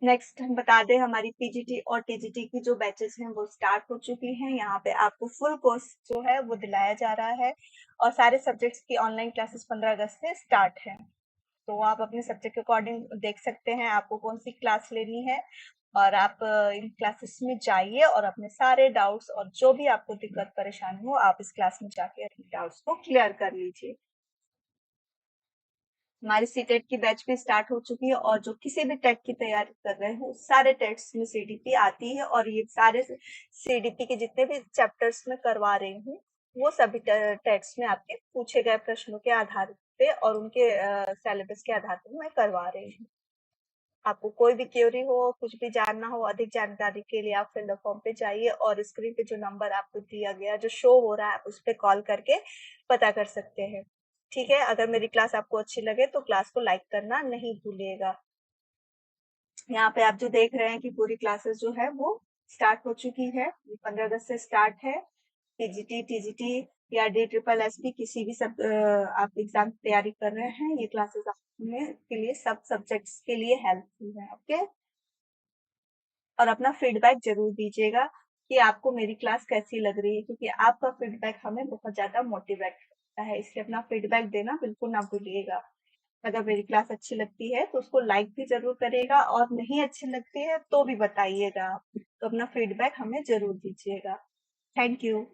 नेक्स्ट हम बता दें, हमारी पीजीटी और टीजीटी की जो बैचेस हैं वो स्टार्ट हो चुकी हैं। यहाँ पे आपको फुल कोर्स जो है वो दिलाया जा रहा है, और सारे सब्जेक्ट्स की ऑनलाइन क्लासेस 15 अगस्त से स्टार्ट है। तो आप अपने सब्जेक्ट के अकॉर्डिंग देख सकते हैं आपको कौन सी क्लास लेनी है, और आप इन क्लासेस में जाइए और अपने सारे डाउट्स और जो भी आपको दिक्कत परेशानी हो, आप इस क्लास में जाके अपने डाउट्स को क्लियर कर लीजिए। हमारी सी टेट की बैच भी स्टार्ट हो चुकी है, और जो किसी भी टेट की तैयारी कर रहे हो सारे टेट्स में सीडीपी आती है, और ये सारे सीडीपी के जितने भी चैप्टर्स में करवा रही हूँ वो सभी टेट्स में आपके पूछे गए प्रश्नों के आधार पे और उनके सिलेबस के आधार पर मैं करवा रही हूँ। आपको कोई भी क्वेरी हो, कुछ भी जानना हो, अधिक जानकारी के लिए आप फिल फॉर्म पे जाइए, और स्क्रीन पे जो नंबर आपको दिया गया जो शो हो रहा है उस पर कॉल करके पता कर सकते हैं। ठीक है। अगर मेरी क्लास आपको अच्छी लगे तो क्लास को लाइक करना नहीं भूलिएगा। यहाँ पे आप जो देख रहे हैं कि पूरी क्लासेस जो है वो स्टार्ट हो चुकी है, 15 अगस्त से स्टार्ट है। पीजीटी, टीजीटी या डी ट्रिपल एस पी किसी भी सब आप एग्जाम की तैयारी कर रहे हैं, ये क्लासेस आपके के लिए सब सब्जेक्ट्स के लिए हेल्पफुल है। ओके। और अपना फीडबैक जरूर दीजिएगा कि आपको मेरी क्लास कैसी लग रही है, क्योंकि आपका फीडबैक हमें बहुत ज्यादा मोटिवेट करता है, इसलिए अपना फीडबैक देना बिल्कुल ना भूलिएगा। अगर मेरी क्लास अच्छी लगती है तो उसको लाइक भी जरूर करिएगा, और नहीं अच्छी लगती है तो भी बताइएगा आप। तो अपना फीडबैक हमें जरूर दीजिएगा। Thank you.